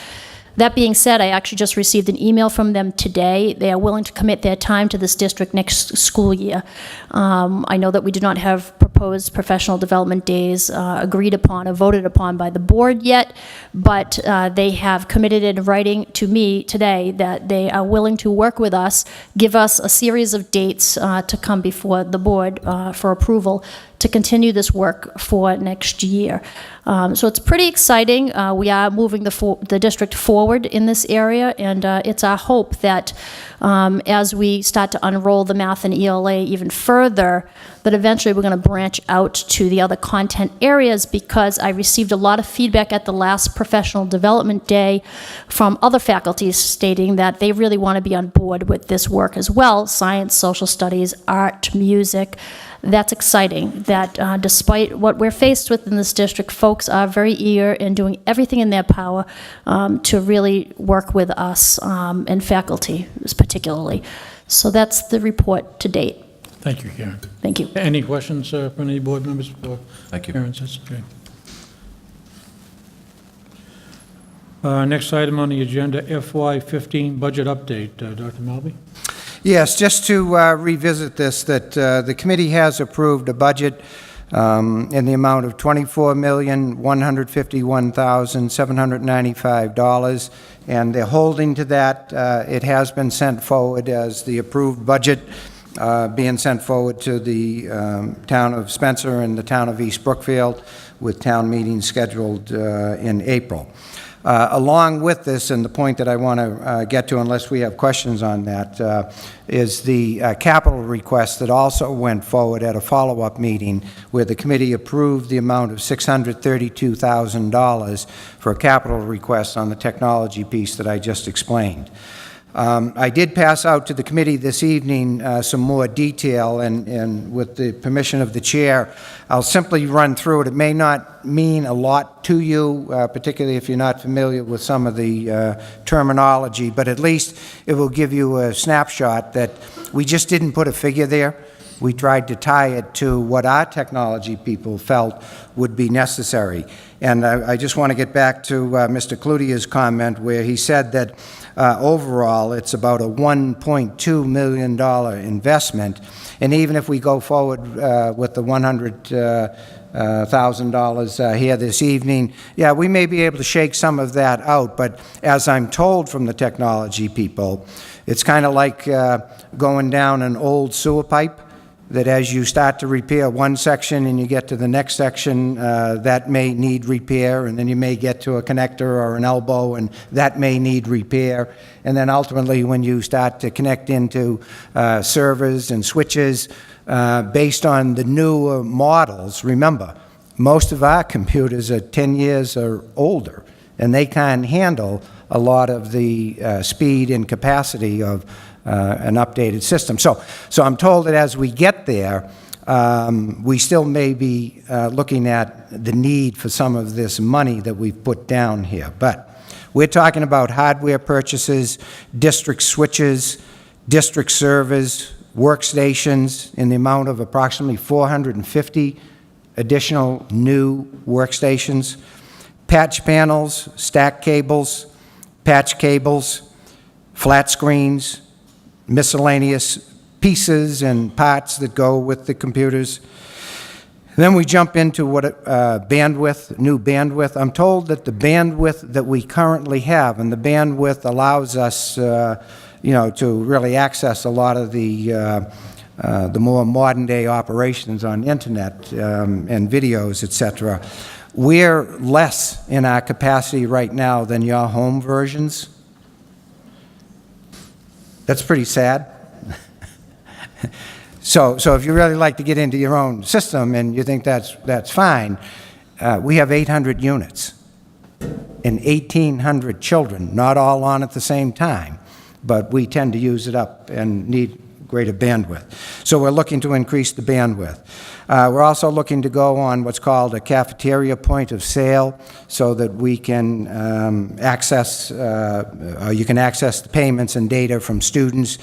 That being said, I actually just received an email from them today. They are willing to commit their time to this district next school year. I know that we do not have proposed professional development days agreed upon or voted upon by the board yet, but they have committed in writing to me today that they are willing to work with us, give us a series of dates to come before the board for approval to continue this work for next year. So it's pretty exciting. We are moving the district forward in this area, and it's our hope that as we start to unroll the math and ELA even further, that eventually we're going to branch out to the other content areas, because I received a lot of feedback at the last professional development day from other faculties stating that they really want to be on board with this work as well: science, social studies, art, music. That's exciting, that despite what we're faced with in this district, folks are very eager and doing everything in their power to really work with us and faculty particularly. So that's the report to date. Thank you, Karen. Thank you. Any questions from any board members? Thank you. Karen says, okay. Next item on the agenda, FY15 budget update. Dr. Malby? Yes, just to revisit this, that the committee has approved a budget in the amount of $24,151,795, and they're holding to that. It has been sent forward as the approved budget, being sent forward to the town of Spencer and the town of East Brookfield, with town meetings scheduled in April. Along with this, and the point that I want to get to, unless we have questions on that, is the capital request that also went forward at a follow-up meeting where the committee approved the amount of $632,000 for a capital request on the technology piece that I just explained. I did pass out to the committee this evening some more detail, and with the permission of the chair, I'll simply run through it. It may not mean a lot to you, particularly if you're not familiar with some of the terminology, but at least it will give you a snapshot that we just didn't put a figure there. We tried to tie it to what our technology people felt would be necessary. And I just want to get back to Mr. Cloutier's comment where he said that overall it's about a $1.2 million investment. And even if we go forward with the $100,000 here this evening, yeah, we may be able to shake some of that out. But as I'm told from the technology people, it's kind of like going down an old sewer pipe, that as you start to repair one section and you get to the next section, that may need repair, and then you may get to a connector or an elbow, and that may need repair. And then ultimately, when you start to connect into servers and switches, based on the newer models, remember, most of our computers are 10 years or older, and they can't handle a lot of the speed and capacity of an updated system. So I'm told that as we get there, we still may be looking at the need for some of this money that we've put down here. But we're talking about hardware purchases, district switches, district servers, workstations in the amount of approximately 450 additional new workstations, patch panels, stack cables, patch cables, flat screens, miscellaneous pieces and parts that go with the computers. Then we jump into what bandwidth, new bandwidth. I'm told that the bandwidth that we currently have, and the bandwidth allows us, to really access a lot of the more modern day operations on internet and videos, etc. we're less in our capacity right now than your home versions. That's pretty sad. So if you really like to get into your own system and you think that's fine, we have 800 units and 1,800 children, not all on at the same time, but we tend to use it up and need greater bandwidth. So we're looking to increase the bandwidth. We're also looking to go on what's called a cafeteria point of sale so that we can you can access the payments and data from students.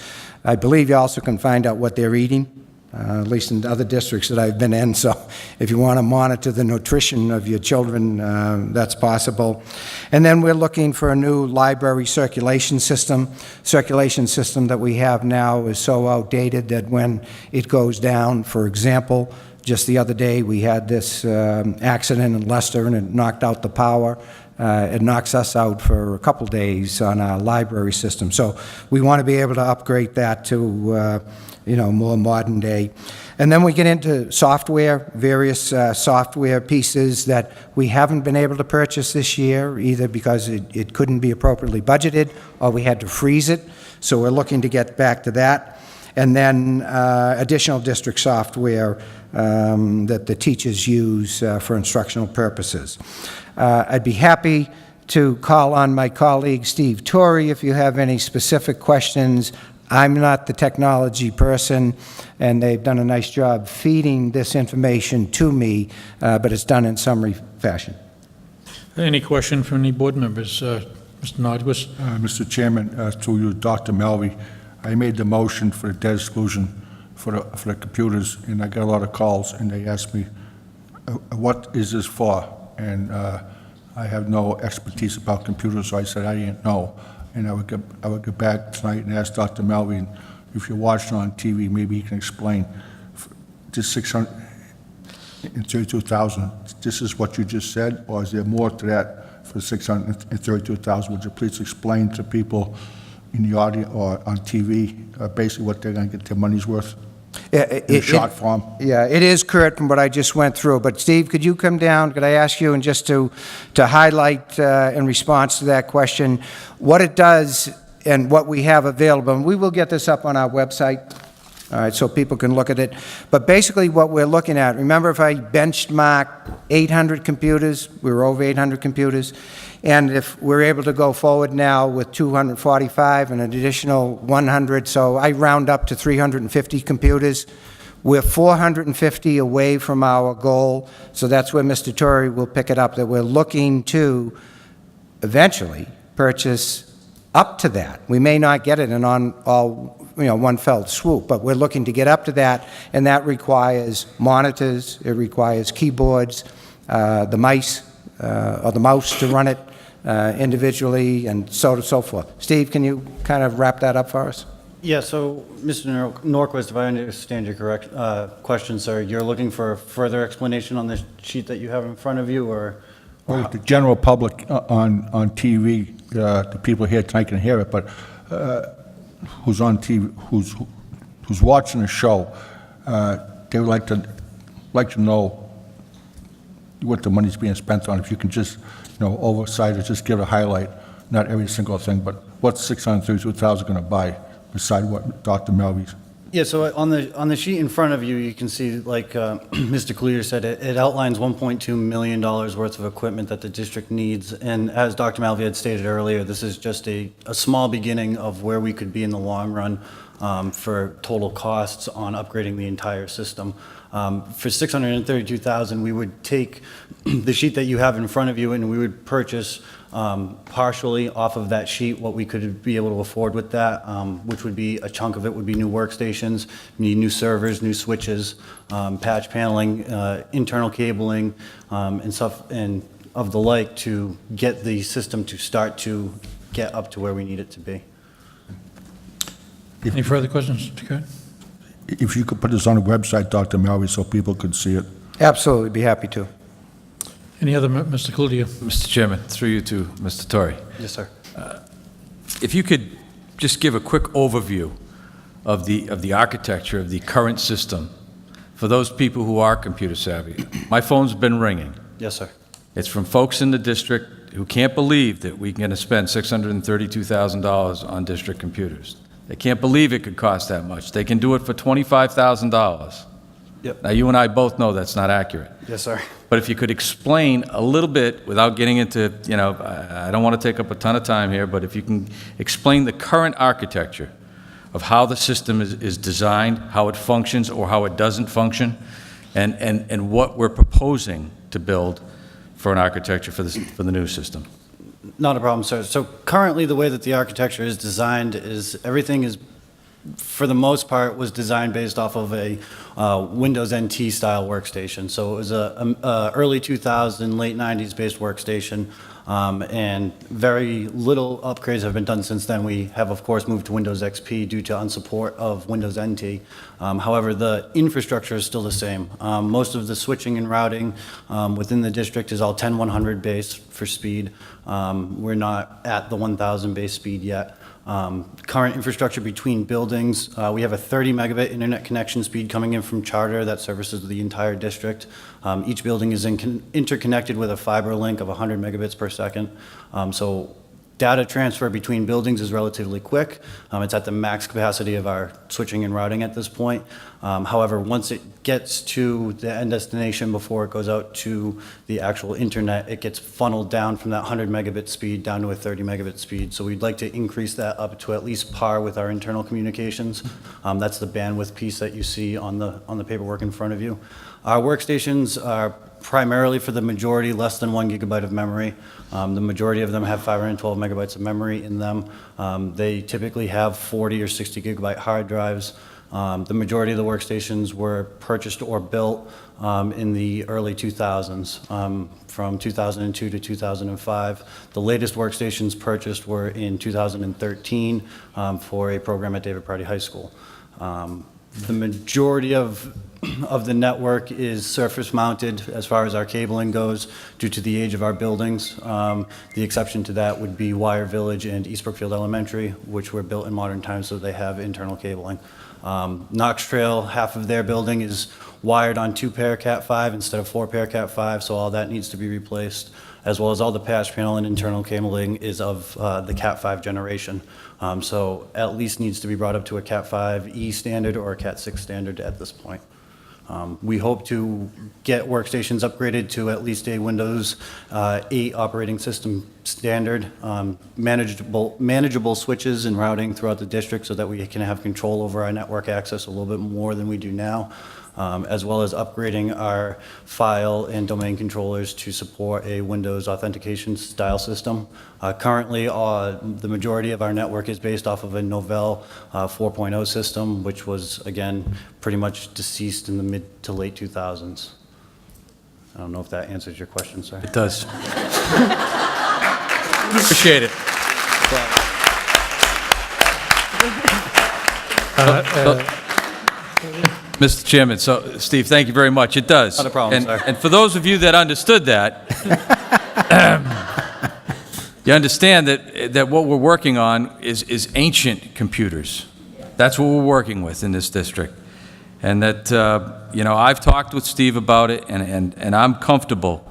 I believe you also can find out what they're eating, at least in other districts that I've been in. So if you want to monitor the nutrition of your children, that's possible. And then we're looking for a new library circulation system. Circulation system that we have now is so outdated that when it goes down, for example, just the other day we had this accident in Leicester and it knocked out the power. It knocks us out for a couple days on our library system. So we want to be able to upgrade that to more modern day. And then we get into software, various software pieces that we haven't been able to purchase this year, either because it couldn't be appropriately budgeted or we had to freeze it. So we're looking to get back to that. And then additional district software that the teachers use for instructional purposes. I'd be happy to call on my colleague Steve Torrey if you have any specific questions. I'm not the technology person, and they've done a nice job feeding this information to me, but it's done in summary fashion. Any question from any board members? Mr. Nordquist? Mr. Chairman, through you, Dr. Melvi, I made the motion for the debt exclusion for the computers, and I got a lot of calls, and they asked me, what is this for? And I have no expertise about computers, so I said I didn't know. And I would get back tonight and ask Dr. Melvin, if you're watching on TV, maybe he can explain. This 632,000, this is what you just said, or is there more to that for 632,000? Would you please explain to people in the audio or on TV basically what they're going to get their money's worth? In short form. Yeah, it is, Kurt, from what I just went through. But Steve, could you come down? Could I ask you, and just to highlight in response to that question, what it does and what we have available? And we will get this up on our website, all right, so people can look at it. But basically what we're looking at, remember if I benchmark 800 computers, we were over 800 computers, and if we're able to go forward now with 245 and an additional 100, so I round up to 350 computers. We're 450 away from our goal, so that's where Mr. Torrey will pick it up, that we're looking to eventually purchase up to that. We may not get it in one fell swoop, but we're looking to get up to that, and that requires monitors, it requires keyboards, the mice, or the mouse to run it individually, and so on and so forth. Steve, can you kind of wrap that up for us? Yeah, so Mr. Norquist, if I understand your correct question, sir, you're looking for further explanation on the sheet that you have in front of you, or? Well, the general public on TV, the people here tonight can hear it, but who's on TV, who's watching the show, they would like to know what the money's being spent on. If you can just, oversight or just give a highlight, not every single thing, but what's 632,000 going to buy beside what Dr. Melvi's? Yeah, so on the sheet in front of you, you can see, like Mr. Clear said, it outlines $1.2 million worth of equipment that the district needs. And as Dr. Malvi had stated earlier, this is just a small beginning of where we could be in the long run for total costs on upgrading the entire system. For $632,000, we would take the sheet that you have in front of you and we would purchase partially off of that sheet what we could be able to afford with that, which would be a chunk of it would be new workstations, new servers, new switches, patch paneling, internal cabling, and stuff and of the like to get the system to start to get up to where we need it to be. Any further questions, Mr. Kurt? If you could put this on the website, Dr. Melvi, so people could see it. Absolutely, be happy to. Any other, Mr. Cludier? Mr. Chairman, through you to Mr. Torrey. Yes, sir. If you could just give a quick overview of the architecture of the current system for those people who are computer savvy. My phone's been ringing. Yes, sir. It's from folks in the district who can't believe that we're going to spend $632,000 on district computers. They can't believe it could cost that much. They can do it for $25,000. Yep. Now, you and I both know that's not accurate. Yes, sir. But if you could explain a little bit, without getting into, I don't want to take up a ton of time here, but if you can explain the current architecture of how the system is designed, how it functions or how it doesn't function, and what we're proposing to build for an architecture for the new system. Not a problem, sir. So currently, the way that the architecture is designed is everything is, for the most part, was designed based off of a Windows NT style workstation. So it was a early 2000, late 90s based workstation, and very little upgrades have been done since then. We have, of course, moved to Windows XP due to unsupport of Windows NT. However, the infrastructure is still the same. Most of the switching and routing within the district is all 10-100 base for speed. We're not at the 1000 base speed yet. Current infrastructure between buildings, we have a 30 megabit internet connection speed coming in from Charter that services the entire district. Each building is interconnected with a fiber link of 100 megabits per second. So data transfer between buildings is relatively quick. It's at the max capacity of our switching and routing at this point. However, once it gets to the end destination before it goes out to the actual internet, it gets funneled down from that 100 megabit speed down to a 30 megabit speed. So we'd like to increase that up to at least par with our internal communications. That's the bandwidth piece that you see on the paperwork in front of you. Our workstations are primarily, for the majority, less than 1 gigabyte of memory. The majority of them have 512 megabytes of memory in them. They typically have 40 or 60 gigabyte hard drives. The majority of the workstations were purchased or built in the early 2000s, from 2002 to 2005. The latest workstations purchased were in 2013 for a program at David Prouty High School. The majority of the network is surface mounted as far as our cabling goes due to the age of our buildings. The exception to that would be Wire Village and East Brookfield Elementary, which were built in modern times, so they have internal cabling. Knox Trail, half of their building is wired on 2-pair Cat5 instead of 4-pair Cat5, so all that needs to be replaced, as well as all the patch panel and internal cabling is of the Cat5 generation. So at least needs to be brought up to a Cat5e standard or a Cat6 standard at this point. We hope to get workstations upgraded to at least a Windows 8 operating system standard, manageable switches and routing throughout the district so that we can have control over our network access a little bit more than we do now, as well as upgrading our file and domain controllers to support a Windows authentication style system. Currently, the majority of our network is based off of a Novell 4.0 system, which was, again, pretty much deceased in the mid to late 2000s. I don't know if that answers your question, sir. It does. Appreciate it. Mr. Chairman, so, Steve, thank you very much. It does. Not a problem, sir. And for those of you that understood that, you understand that what we're working on is ancient computers. That's what we're working with in this district. And that, I've talked with Steve about it, and I'm comfortable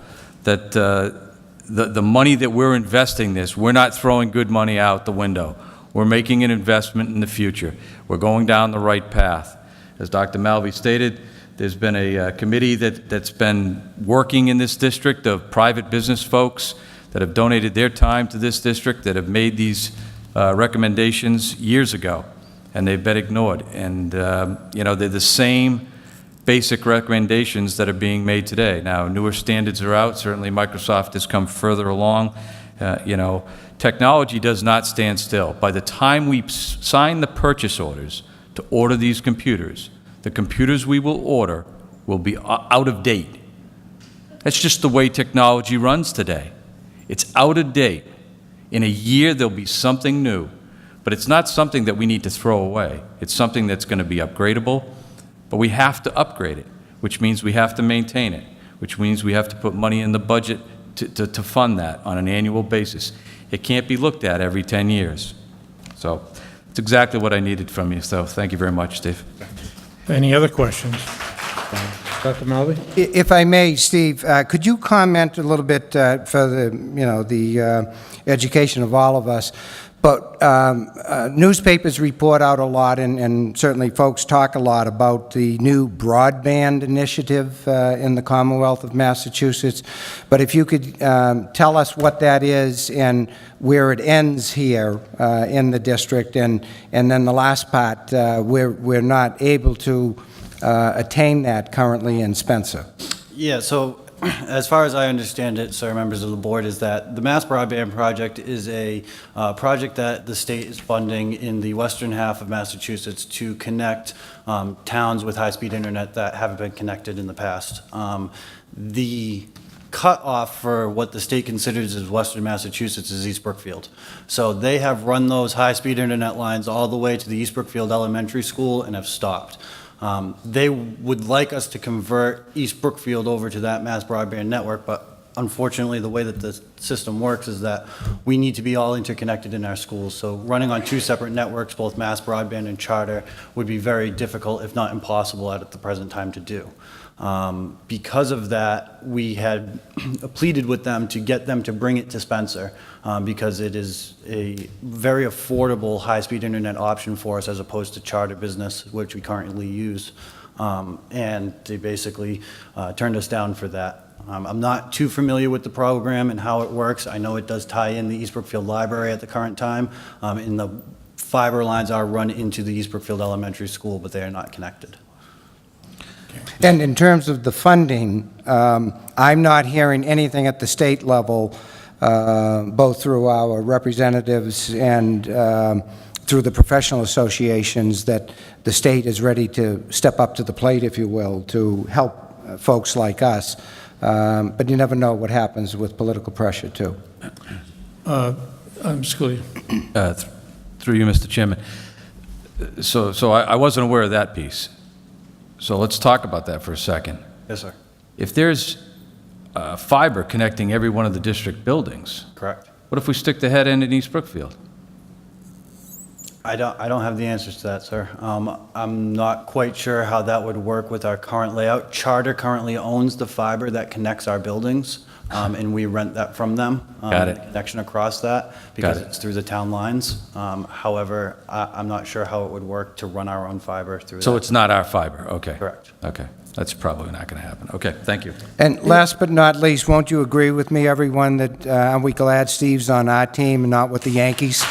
that the money that we're investing this, we're not throwing good money out the window. We're making an investment in the future. We're going down the right path. As Dr. Malvey stated, there's been a committee that's been working in this district of private business folks that have donated their time to this district, that have made these recommendations years ago, and they've been ignored. And, they're the same basic recommendations that are being made today. Now, newer standards are out. Certainly, Microsoft has come further along. Technology does not stand still. By the time we sign the purchase orders to order these computers, the computers we will order will be out of date. That's just the way technology runs today. It's out of date. In a year, there'll be something new. But it's not something that we need to throw away. It's something that's going to be upgradable, but we have to upgrade it, which means we have to maintain it, which means we have to put money in the budget to fund that on an annual basis. It can't be looked at every 10 years. So it's exactly what I needed from you, so thank you very much, Steve. Any other questions? Dr. Malvi? If I may, Steve, could you comment a little bit for the education of all of us? But newspapers report out a lot, and certainly folks talk a lot about the new broadband initiative in the Commonwealth of Massachusetts. But if you could tell us what that is and where it ends here in the district, and then the last part, we're not able to attain that currently in Spencer. Yeah, so as far as I understand it, sir, members of the board, is that the Mass Broadband Project is a project that the state is funding in the western half of Massachusetts to connect towns with high-speed internet that haven't been connected in the past. The cutoff for what the state considers as western Massachusetts is East Brookfield. So they have run those high-speed internet lines all the way to the East Brookfield Elementary School and have stopped. They would like us to convert East Brookfield over to that mass broadband network, but unfortunately, the way that the system works is that we need to be all interconnected in our schools. So running on two separate networks, both mass broadband and charter, would be very difficult, if not impossible, at the present time to do. Because of that, we had pleaded with them to get them to bring it to Spencer because it is a very affordable high-speed internet option for us as opposed to charter business, which we currently use. And they basically turned us down for that. I'm not too familiar with the program and how it works. I know it does tie in the East Brookfield Library at the current time, and the fiber lines are run into the East Brookfield Elementary School, but they are not connected. And in terms of the funding, I'm not hearing anything at the state level, both through our representatives and through the professional associations, that the state is ready to step up to the plate, if you will, to help folks like us. But you never know what happens with political pressure, too. Scalia. Through you, Mr. Chairman. So I wasn't aware of that piece. So let's talk about that for a second. Yes, sir. If there's fiber connecting every one of the district buildings, Correct. what if we stick the head end in East Brookfield? I don't have the answers to that, sir. I'm not quite sure how that would work with our current layout. Charter currently owns the fiber that connects our buildings, and we rent that from them. Got it. The connection across that, because Got it. it's through the town lines. However, I'm not sure how it would work to run our own fiber through that. So it's not our fiber, okay. Correct. Okay, that's probably not going to happen. Okay, thank you. And last but not least, won't you agree with me, everyone, that are we glad Steve's on our team and not with the Yankees?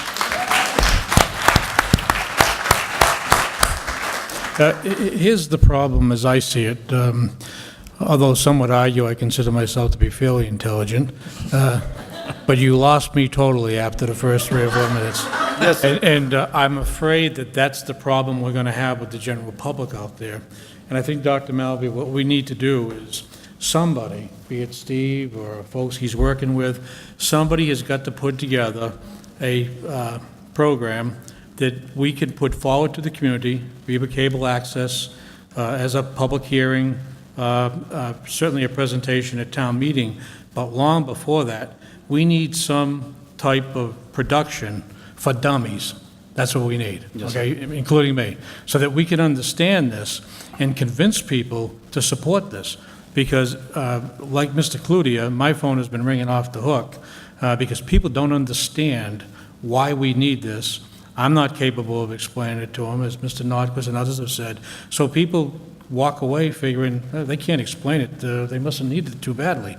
Here's the problem as I see it. Although some would argue I consider myself to be fairly intelligent, but you lost me totally after the first 3 or 4 minutes. Yes, sir. And I'm afraid that that's the problem we're going to have with the general public out there. And I think, Dr. Malvi, what we need to do is somebody, be it Steve or folks he's working with, somebody has got to put together a program that we can put forward to the community, Viva Cable Access, as a public hearing, certainly a presentation at town meeting, but long before that, we need some type of production for dummies. That's what we need, okay, including me, so that we can understand this and convince people to support this. Because, like Mr. Cludia, my phone has been ringing off the hook because people don't understand why we need this. I'm not capable of explaining it to them, as Mr. Nordquist and others have said. So people walk away figuring they can't explain it. They mustn't need it too badly.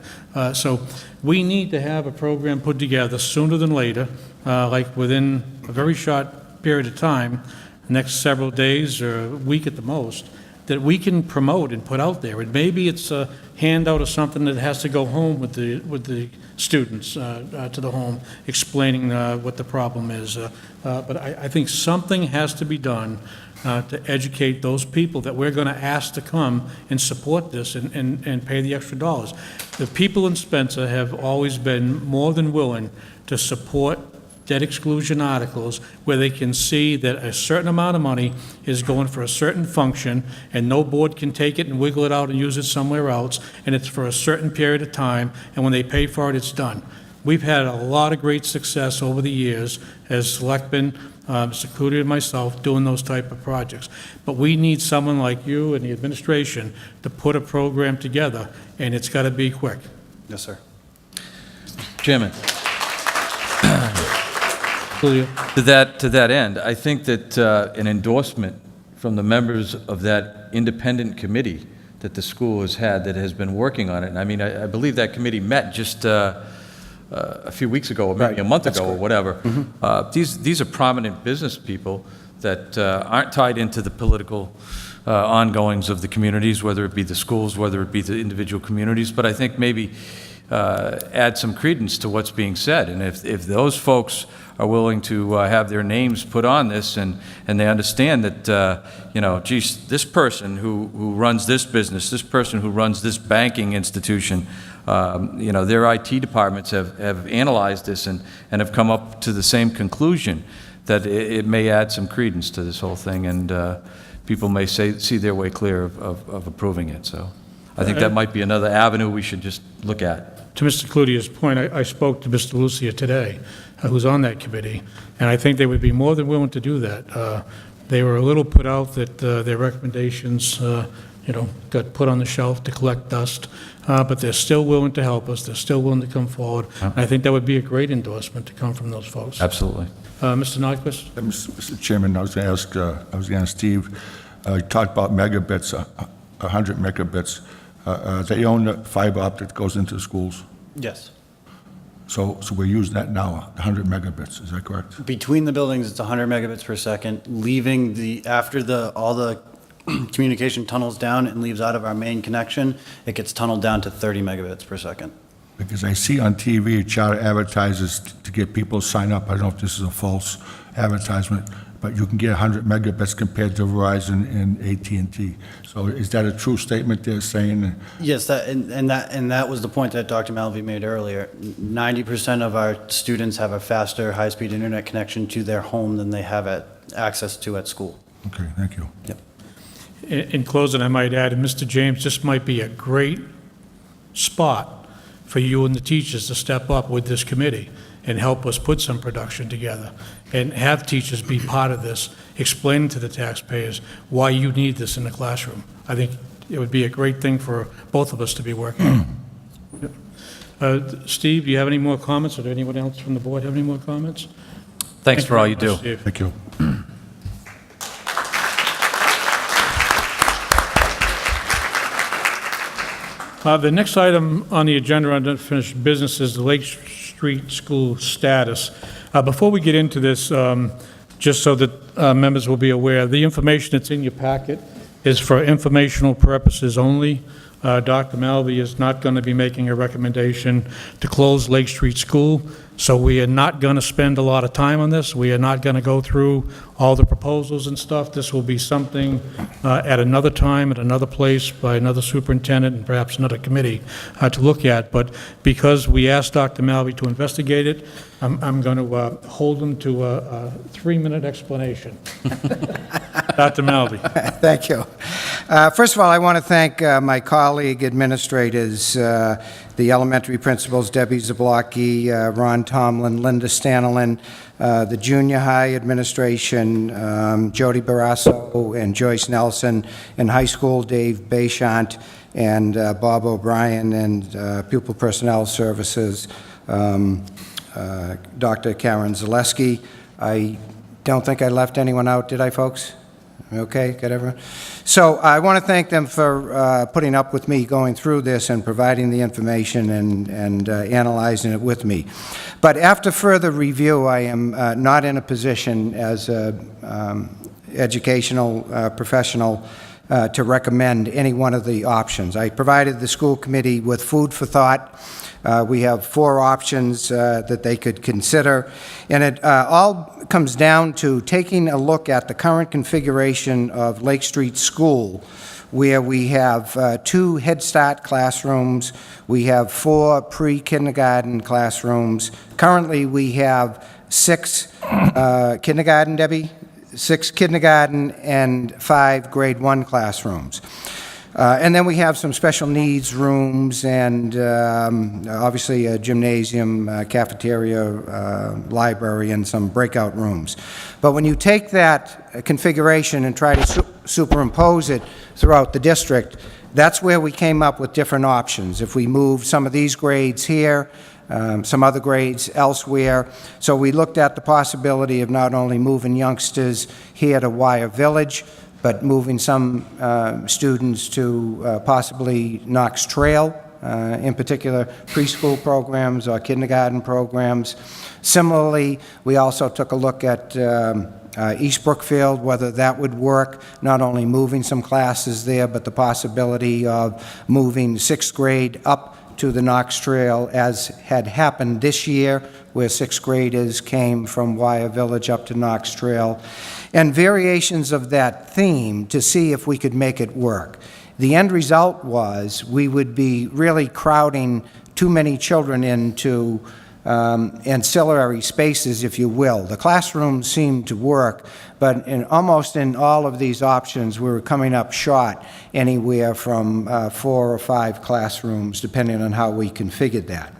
So we need to have a program put together sooner than later, like within a very short period of time, next several days or a week at the most, that we can promote and put out there. And maybe it's a handout or something that has to go home with the students to the home, explaining what the problem is. But I think something has to be done to educate those people that we're going to ask to come and support this and pay the extra dollars. The people in Spencer have always been more than willing to support debt exclusion articles where they can see that a certain amount of money is going for a certain function and no board can take it and wiggle it out and use it somewhere else, and it's for a certain period of time, and when they pay for it, it's done. We've had a lot of great success over the years as selectmen, Mr. Cloutier and myself, doing those type of projects. But we need someone like you and the administration to put a program together, and it's got to be quick. Yes, sir. Chairman. Cloutier. To that end, I think that an endorsement from the members of that independent committee that the school has had that has been working on it, and I mean, I believe that committee met just a few weeks ago, or maybe a month ago, or whatever. These are prominent business people that aren't tied into the political ongoings of the communities, whether it be the schools, whether it be the individual communities, but I think maybe add some credence to what's being said. And if those folks are willing to have their names put on this, and they understand that, you know, geez, this person who runs this business, this person who runs this banking institution, you know, their IT departments have analyzed this and have come up to the same conclusion, that it may add some credence to this whole thing, and people may see their way clear of approving it. So I think that might be another avenue we should just look at. To Mr. Cloutier's point, I spoke to Mr. Lucia today, who's on that committee, and I think they would be more than willing to do that. They were a little put out that their recommendations, you know, got put on the shelf to collect dust, but they're still willing to help us. They're still willing to come forward. And I think that would be a great endorsement to come from those folks. Absolutely. Mr. Nyquist? Mr. Chairman, I was going to ask Steve, you talked about megabits, 100 megabits. They own the fiber optic that goes into the schools. Yes. So we're using that now, 100 megabits, is that correct? Between the buildings, it's 100 megabits per second. Leaving after all the communication tunnels down and leaves out of our main connection, it gets tunneled down to 30 megabits per second. Because I see on TV, Charter advertises to get people to sign up. I don't know if this is a false advertisement, but you can get 100 megabits compared to Verizon and AT&T. So is that a true statement they're saying? Yes, and that was the point that Dr. Malvey made earlier. 90% of our students have a faster high-speed internet connection to their home than they have access to at school. Okay, thank you. Yep. In closing, I might add, and Mr. James, this might be a great spot for you and the teachers to step up with this committee and help us put some production together, and have teachers be part of this, explaining to the taxpayers why you need this in the classroom. I think it would be a great thing for both of us to be working on. Steve, do you have any more comments, or does anyone else from the board have any more comments? Thanks for all you do. Steve. Thank you. The next item on the agenda under unfinished business is the Lake Street School status. Before we get into this, just so that members will be aware, the information that's in your packet is for informational purposes only. Dr. Malvey is not going to be making a recommendation to close Lake Street School, so we are not going to spend a lot of time on this. We are not going to go through all the proposals and stuff. This will be something at another time, at another place, by another superintendent and perhaps another committee to look at. But because we asked Dr. Malvey to investigate it, I'm going to hold him to a 3-minute explanation. Dr. Malvey. Thank you. First of all, I want to thank my colleague administrators, the elementary principals, Debbie Zablocki, Ron Tomlin, Linda Stanlin, the junior high administration, Jody Barrasso and Joyce Nelson, and high school, Dave Bayshant and Bob O'Brien, and pupil personnel services, Dr. Karen Zaleski. I don't think I left anyone out, did I, folks? Okay, got everyone? So I want to thank them for putting up with me going through this and providing the information and analyzing it with me. But after further review, I am not in a position as an educational professional to recommend any one of the options. I provided the school committee with food for thought. We have 4 options that they could consider, and it all comes down to taking a look at the current configuration of Lake Street School, where we have 2 Head Start classrooms, we have 4 pre-kindergarten classrooms. Currently, we have 6 kindergarten, Debbie? 6 kindergarten and 5 grade 1 classrooms. And then we have some special needs rooms and obviously a gymnasium, cafeteria, library, and some breakout rooms. But when you take that configuration and try to superimpose it throughout the district, that's where we came up with different options. If we move some of these grades here, some other grades elsewhere. So we looked at the possibility of not only moving youngsters here to Wire Village, but moving some students to possibly Knox Trail, in particular preschool programs or kindergarten programs. Similarly, we also took a look at East Brookfield, whether that would work, not only moving some classes there, but the possibility of moving 6th grade up to the Knox Trail, as had happened this year, where 6th graders came from Wire Village up to Knox Trail, and variations of that theme to see if we could make it work. The end result was we would be really crowding too many children into ancillary spaces, if you will. The classrooms seemed to work, but almost in all of these options, we were coming up short anywhere from 4 or 5 classrooms, depending on how we configured that.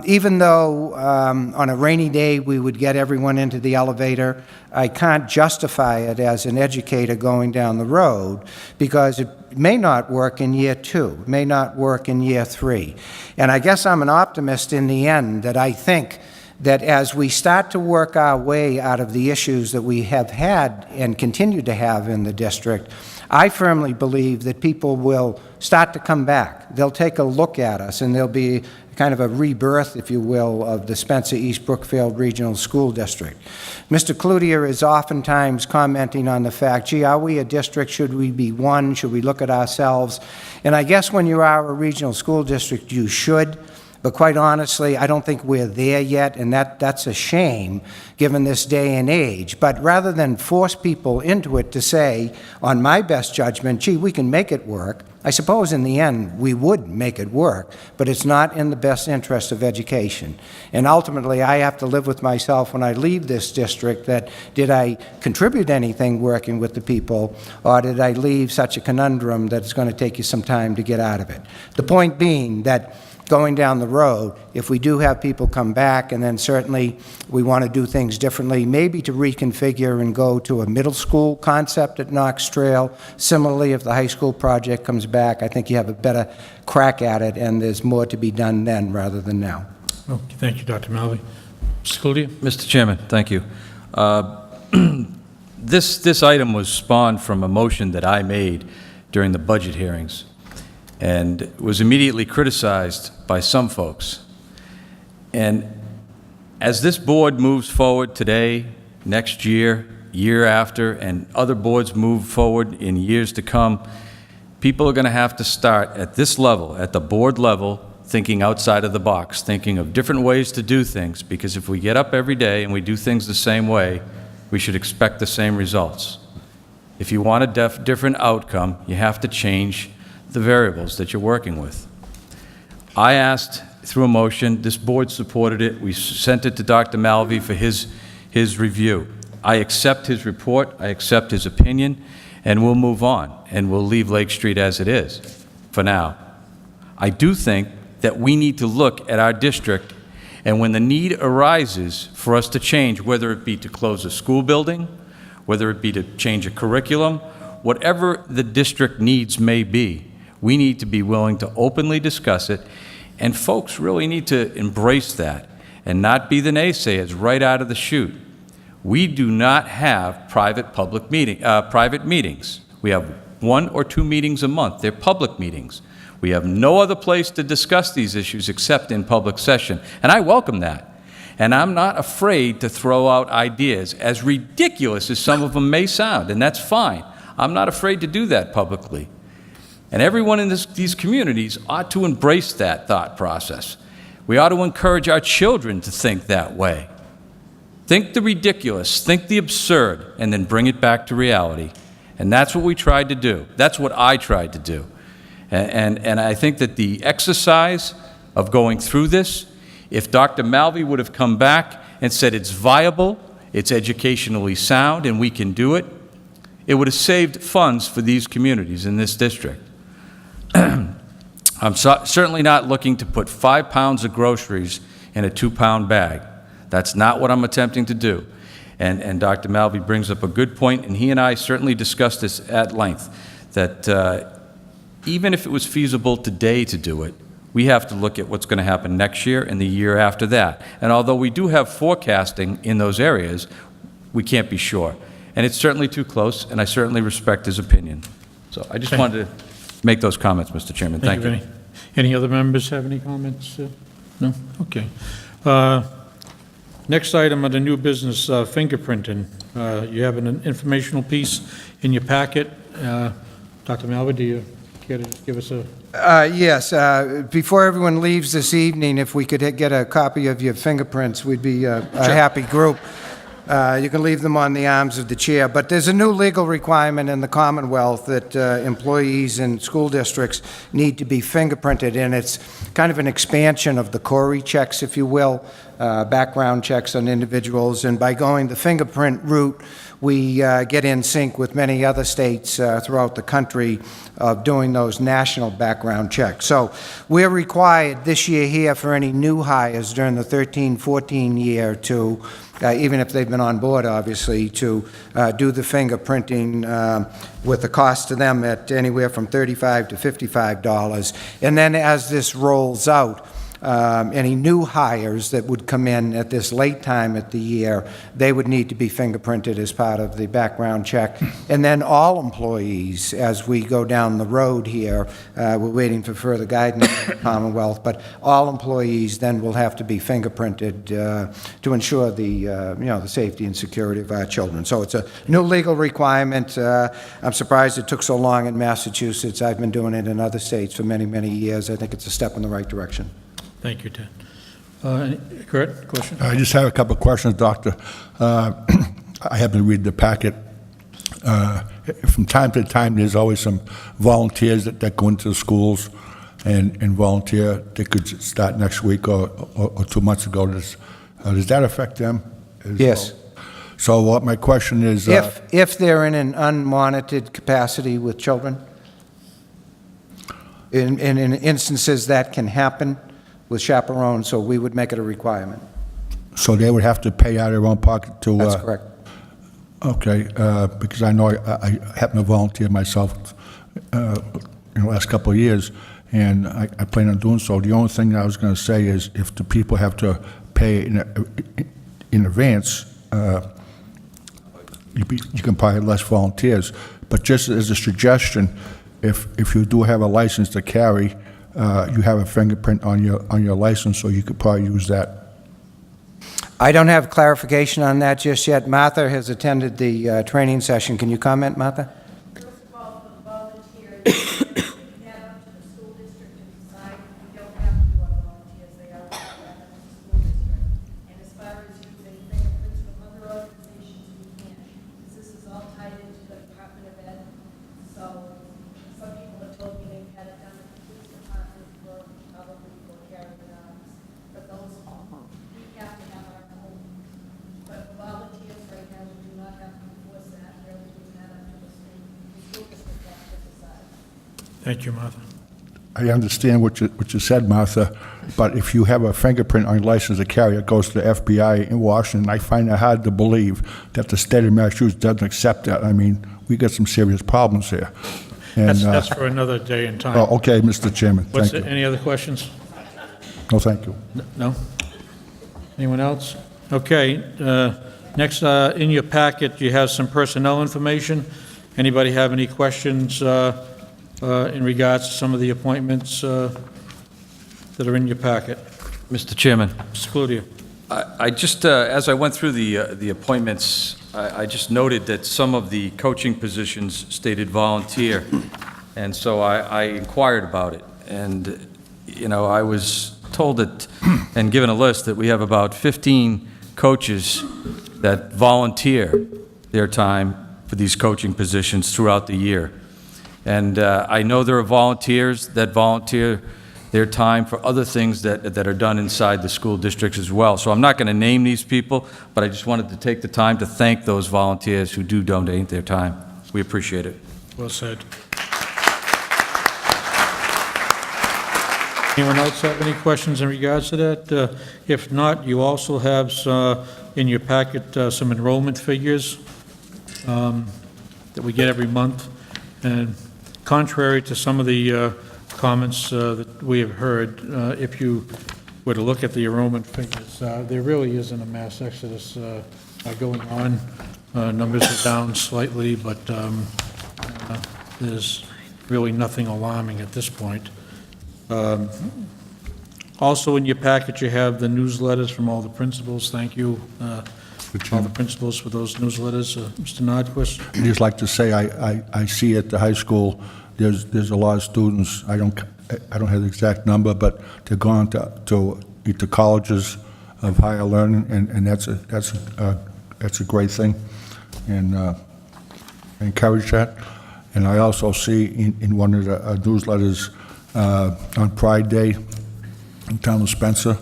Even though on a rainy day we would get everyone into the elevator, I can't justify it as an educator going down the road because it may not work in year 2, it may not work in year 3. And I guess I'm an optimist in the end, that I think that as we start to work our way out of the issues that we have had and continue to have in the district, I firmly believe that people will start to come back. They'll take a look at us, and there'll be kind of a rebirth, if you will, of the Spencer East Brookfield Regional School District. Mr. Cloutier is oftentimes commenting on the fact, gee, are we a district? Should we be one? Should we look at ourselves? And I guess when you are a regional school district, you should. But quite honestly, I don't think we're there yet, and that's a shame given this day and age. But rather than force people into it to say, on my best judgment, gee, we can make it work, I suppose in the end we would make it work, but it's not in the best interest of education. And ultimately, I have to live with myself when I leave this district that did I contribute anything working with the people, or did I leave such a conundrum that it's going to take you some time to get out of it? The point being that going down the road, if we do have people come back, and then certainly we want to do things differently, maybe to reconfigure and go to a middle school concept at Knox Trail. Similarly, if the high school project comes back, I think you have a better crack at it, and there's more to be done then rather than now. Okay, thank you, Dr. Malvey. Mr. Cloutier? Mr. Chairman, thank you. This item was spawned from a motion that I made during the budget hearings, and was immediately criticized by some folks. And as this board moves forward today, next year, year after, and other boards move forward in years to come, people are going to have to start at this level, at the board level, thinking outside of the box, thinking of different ways to do things, because if we get up every day and we do things the same way, we should expect the same results. If you want a different outcome, you have to change the variables that you're working with. I asked through a motion, this board supported it, we sent it to Dr. Malvey for his review. I accept his report, I accept his opinion, and we'll move on, and we'll leave Lake Street as it is for now. I do think that we need to look at our district, and when the need arises for us to change, whether it be to close a school building, whether it be to change a curriculum, whatever the district needs may be, we need to be willing to openly discuss it, and folks really need to embrace that and not be the naysayers right out of the chute. We do not have private meetings. We have 1 or 2 meetings a month. They're public meetings. We have no other place to discuss these issues except in public session, and I welcome that. And I'm not afraid to throw out ideas, as ridiculous as some of them may sound, and that's fine. I'm not afraid to do that publicly. And everyone in these communities ought to embrace that thought process. We ought to encourage our children to think that way. Think the ridiculous, think the absurd, and then bring it back to reality. And that's what we tried to do. That's what I tried to do. And I think that the exercise of going through this, if Dr. Malvey would have come back and said it's viable, it's educationally sound, and we can do it, it would have saved funds for these communities in this district. I'm certainly not looking to put 5 pounds of groceries in a 2-pound bag. That's not what I'm attempting to do. And Dr. Malvey brings up a good point, and he and I certainly discussed this at length, that even if it was feasible today to do it, we have to look at what's going to happen next year and the year after that. And although we do have forecasting in those areas, we can't be sure. And it's certainly too close, and I certainly respect his opinion. So I just wanted to make those comments, Mr. Chairman. Thank you. Vinnie. Any other members have any comments? No? Okay. Next item on the new business, fingerprinting. You have an informational piece in your packet. Dr. Malvey, do you care to just give us a... Yes, before everyone leaves this evening, if we could get a copy of your fingerprints, we'd be a happy group. You can leave them on the arms of the chair, but there's a new legal requirement in the Commonwealth that employees in school districts need to be fingerprinted, and it's kind of an expansion of the Corey checks, if you will, background checks on individuals, and by going the fingerprint route, we get in sync with many other states throughout the country of doing those national background checks. So we're required this year here for any new hires during the 13-14 year to, even if they've been on board, obviously, to do the fingerprinting with the cost to them at anywhere from $35 to $55. And then as this rolls out, any new hires that would come in at this late time at the year, they would need to be fingerprinted as part of the background check. And then all employees, as we go down the road here, we're waiting for further guidance from the Commonwealth, but all employees then will have to be fingerprinted to ensure the, the safety and security of our children. So it's a new legal requirement. I'm surprised it took so long in Massachusetts. I've been doing it in other states for many, many years. I think it's a step in the right direction. Thank you, Ted. Kurt, question? I just have a couple of questions, Doctor. I happen to read the packet. From time to time, there's always some volunteers that go into the schools and volunteer. They could start next week or 2 months ago. Does that affect them? Yes. So what my question is... If they're in an unmonitored capacity with children, in instances that can happen with chaperones, so we would make it a requirement. So they would have to pay out of their own pocket to... That's correct. Okay, because I know I happen to volunteer myself in the last couple of years, and I plan on doing so. The only thing I was going to say is if the people have to pay in advance, you can probably have less volunteers. But just as a suggestion, if you do have a license to carry, you have a fingerprint on your license, so you could probably use that. I don't have clarification on that just yet. Martha has attended the training session. Can you comment, Martha? First of all, for the volunteers, we have up to the school district to decide. We don't have to do our volunteers. They are required up to the school district. And as far as using fingerprints from other organizations, we can't. Because this is all tied into the Department of Ed. So some people have told me they've had it done at the police department for probably for carrying arms. But those, we have to have our own. But volunteers right now, we do not have to enforce that. We're leaving that up to the school district has to decide. Thank you, Martha. I understand what you said, Martha, but if you have a fingerprint on your license to carry, it goes to the FBI in Washington. I find it hard to believe that the state of Massachusetts doesn't accept that. I mean, we got some serious problems here. And, That's for another day and time. Oh, okay, Mr. Chairman, thank you. Any other questions? No, thank you. No? Anyone else? Okay, next, in your packet, you have some personnel information. Anybody have any questions in regards to some of the appointments that are in your packet? Mr. Chairman. Mr. Cludier. I just, as I went through the appointments, I just noted that some of the coaching positions stated volunteer, and so I inquired about it. And, I was told that, and given a list, that we have about 15 coaches that volunteer their time for these coaching positions throughout the year. And I know there are volunteers that volunteer their time for other things that are done inside the school districts as well. So I'm not going to name these people, but I just wanted to take the time to thank those volunteers who do donate their time. We appreciate it. Well said. Anyone else have any questions in regards to that? If not, you also have in your packet some enrollment figures that we get every month. And contrary to some of the comments that we have heard, if you were to look at the enrollment figures, there really isn't a mass exodus going on. Numbers are down slightly, but there's really nothing alarming at this point. Also in your packet, you have the newsletters from all the principals. Thank you, all the principals, for those newsletters. Mr. Nordquist? I'd just like to say, I see at the high school, there's a lot of students, I don't have the exact number, but they're going to colleges of higher learning, and that's a great thing, and I encourage that. And I also see in one of the newsletters on Pride Day in town of Spencer,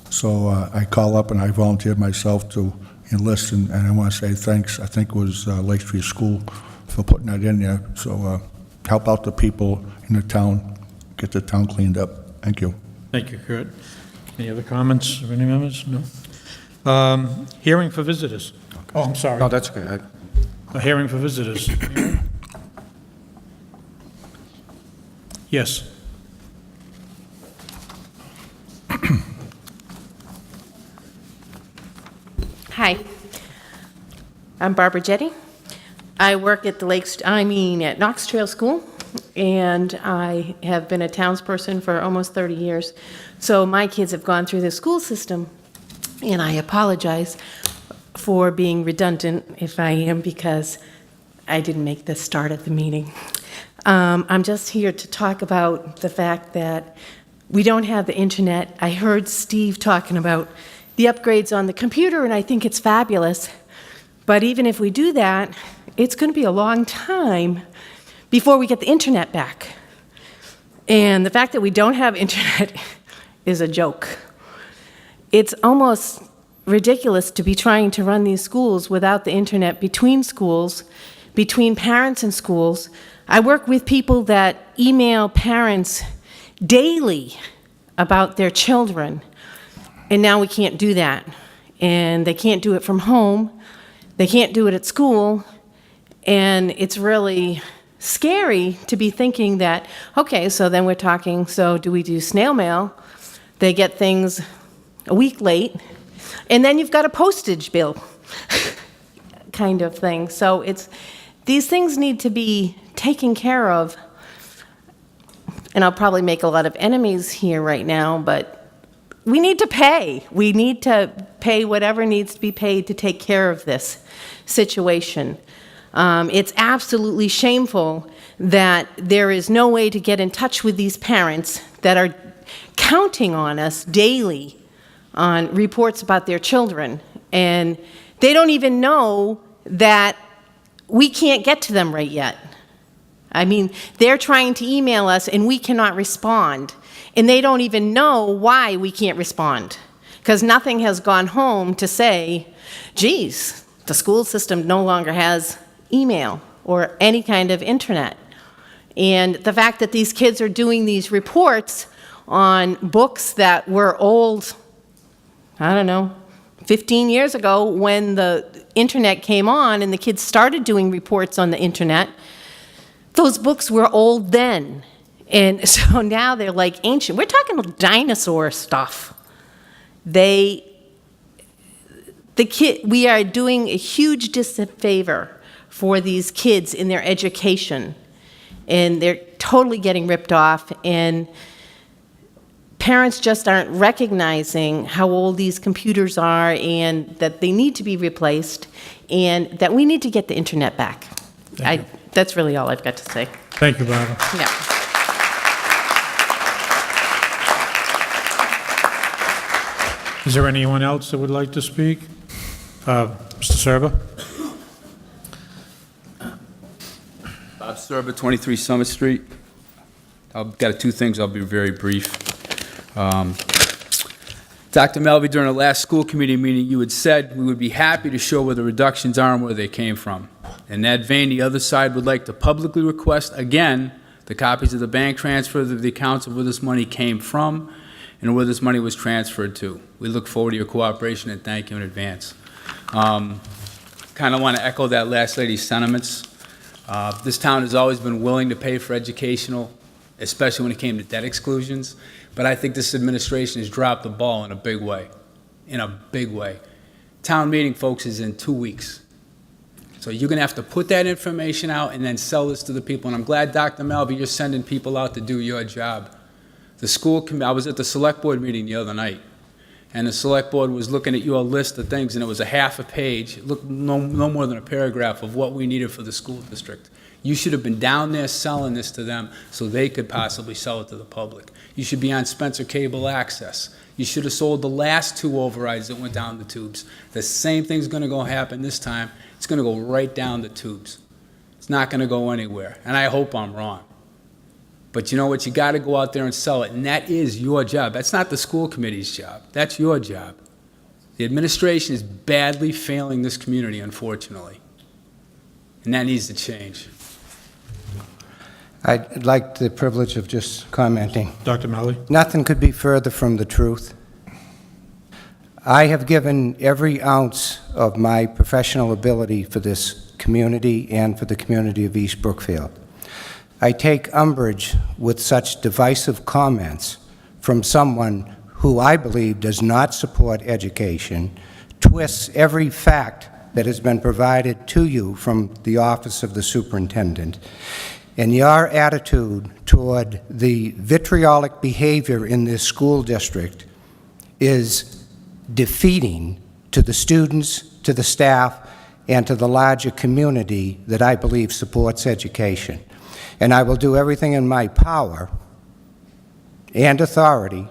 so I call up and I volunteered myself to enlist, and I want to say thanks. I think it was Lake Street School for putting that in there, so help out the people in the town, get the town cleaned up. Thank you. Thank you, Kurt. Any other comments of any members? No? Hearing for visitors. Oh, I'm sorry. No, that's okay. A hearing for visitors. Yes. Hi, I'm Barbara Jetty. I work at at Knox Trail School, and I have been a townsperson for almost 30 years. So my kids have gone through the school system, and I apologize for being redundant if I am, because I didn't make the start of the meeting. I'm just here to talk about the fact that we don't have the internet. I heard Steve talking about the upgrades on the computer, and I think it's fabulous. But even if we do that, it's going to be a long time before we get the internet back. And the fact that we don't have internet is a joke. It's almost ridiculous to be trying to run these schools without the internet between schools, between parents and schools. I work with people that email parents daily about their children, and now we can't do that. And they can't do it from home, they can't do it at school, and it's really scary to be thinking that, okay, so then we're talking, so do we do snail mail? They get things a week late, and then you've got a postage bill kind of thing. So these things need to be taken care of. And I'll probably make a lot of enemies here right now, but we need to pay. We need to pay whatever needs to be paid to take care of this situation. It's absolutely shameful that there is no way to get in touch with these parents that are counting on us daily on reports about their children. And they don't even know that we can't get to them right yet. I mean, they're trying to email us and we cannot respond. And they don't even know why we can't respond, because nothing has gone home to say, geez, the school system no longer has email or any kind of internet. And the fact that these kids are doing these reports on books that were old, I don't know, 15 years ago when the internet came on and the kids started doing reports on the internet, those books were old then. And so now they're like ancient. We're talking dinosaur stuff. We are doing a huge disfavor for these kids in their education. And they're totally getting ripped off. And parents just aren't recognizing how old these computers are and that they need to be replaced and that we need to get the internet back. That's really all I've got to say. Thank you, Barbara. Yeah. Is there anyone else that would like to speak? Mr. Serba? Bob Serba, 23 Summit Street. I've got two things. I'll be very brief. Dr. Melby, during the last school committee meeting, you had said we would be happy to show where the reductions are and where they came from. In that vein, the other side would like to publicly request again the copies of the bank transfer, the accounts of where this money came from, and where this money was transferred to. We look forward to your cooperation and thank you in advance. Kind of want to echo that last lady's sentiments. This town has always been willing to pay for educational, especially when it came to debt exclusions, but I think this administration has dropped the ball in a big way, Town meeting, folks, is in 2 weeks. So you're going to have to put that information out and then sell this to the people. And I'm glad, Dr. Malvey, you're sending people out to do your job. The school committee, I was at the select board meeting the other night, and the select board was looking at your list of things, and it was a half a page, it looked no more than a paragraph of what we needed for the school district. You should have been down there selling this to them so they could possibly sell it to the public. You should be on Spencer Cable Access. You should have sold the last 2 overrides that went down the tubes. The same thing's going to happen this time. It's going to go right down the tubes. It's not going to go anywhere, and I hope I'm wrong. But you know what? You got to go out there and sell it, and that is your job. That's not the school committee's job. That's your job. The administration is badly failing this community, unfortunately, and that needs to change. I'd like the privilege of just commenting. Dr. Malloy? Nothing could be further from the truth. I have given every ounce of my professional ability for this community and for the community of East Brookfield. I take umbrage with such divisive comments from someone who I believe does not support education, twists every fact that has been provided to you from the Office of the Superintendent. And your attitude toward the vitriolic behavior in this school district is defeating to the students, to the staff, and to the larger community that I believe supports education. And I will do everything in my power and authority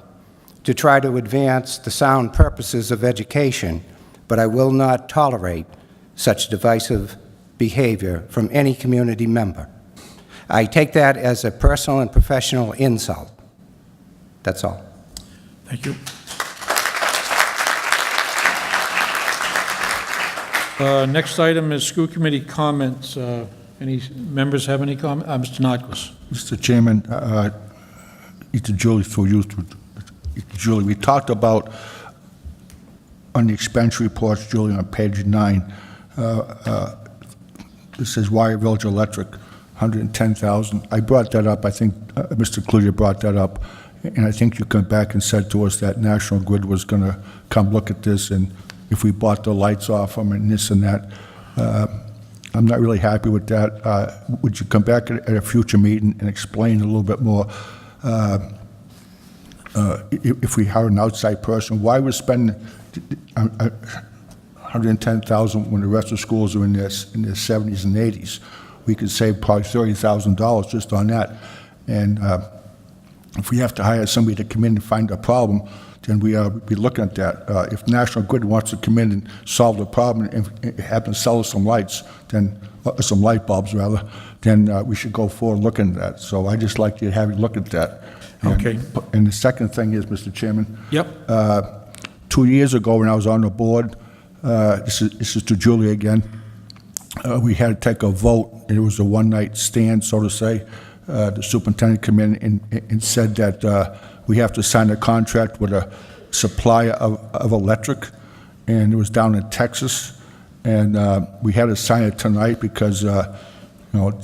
to try to advance the sound purposes of education, but I will not tolerate such divisive behavior from any community member. I take that as a personal and professional insult. That's all. Thank you. Next item is school committee comments. Any members have any comment? Mr. Notquist. Mr. Chairman, to Julie, through you, Julie, we talked about on the expense reports, Julie, on page 9, it says Wire Village Electric, $110,000. I brought that up. I think Mr. Cludier brought that up, and I think you come back and said to us that National Grid was going to come look at this, and if we bought the lights off them and this and that. I'm not really happy with that. Would you come back at a future meeting and explain a little bit more, if we hire an outside person, why we're spending $110,000 when the rest of schools are in their 70s and 80s? We could save probably $30,000 just on that. And if we have to hire somebody to come in and find a problem, then we ought to be looking at that. If National Grid wants to come in and solve the problem and have them sell us some lights, then some light bulbs rather, then we should go forward looking at that. So I just like to have you look at that. Okay. And the second thing is, Mr. Chairman. Yep. 2 years ago when I was on the board, this is to Julie again, we had to take a vote, and it was a one-night stand, so to say. The superintendent came in and said that we have to sign a contract with a supplier of electric, and it was down in Texas, and we had to sign it tonight because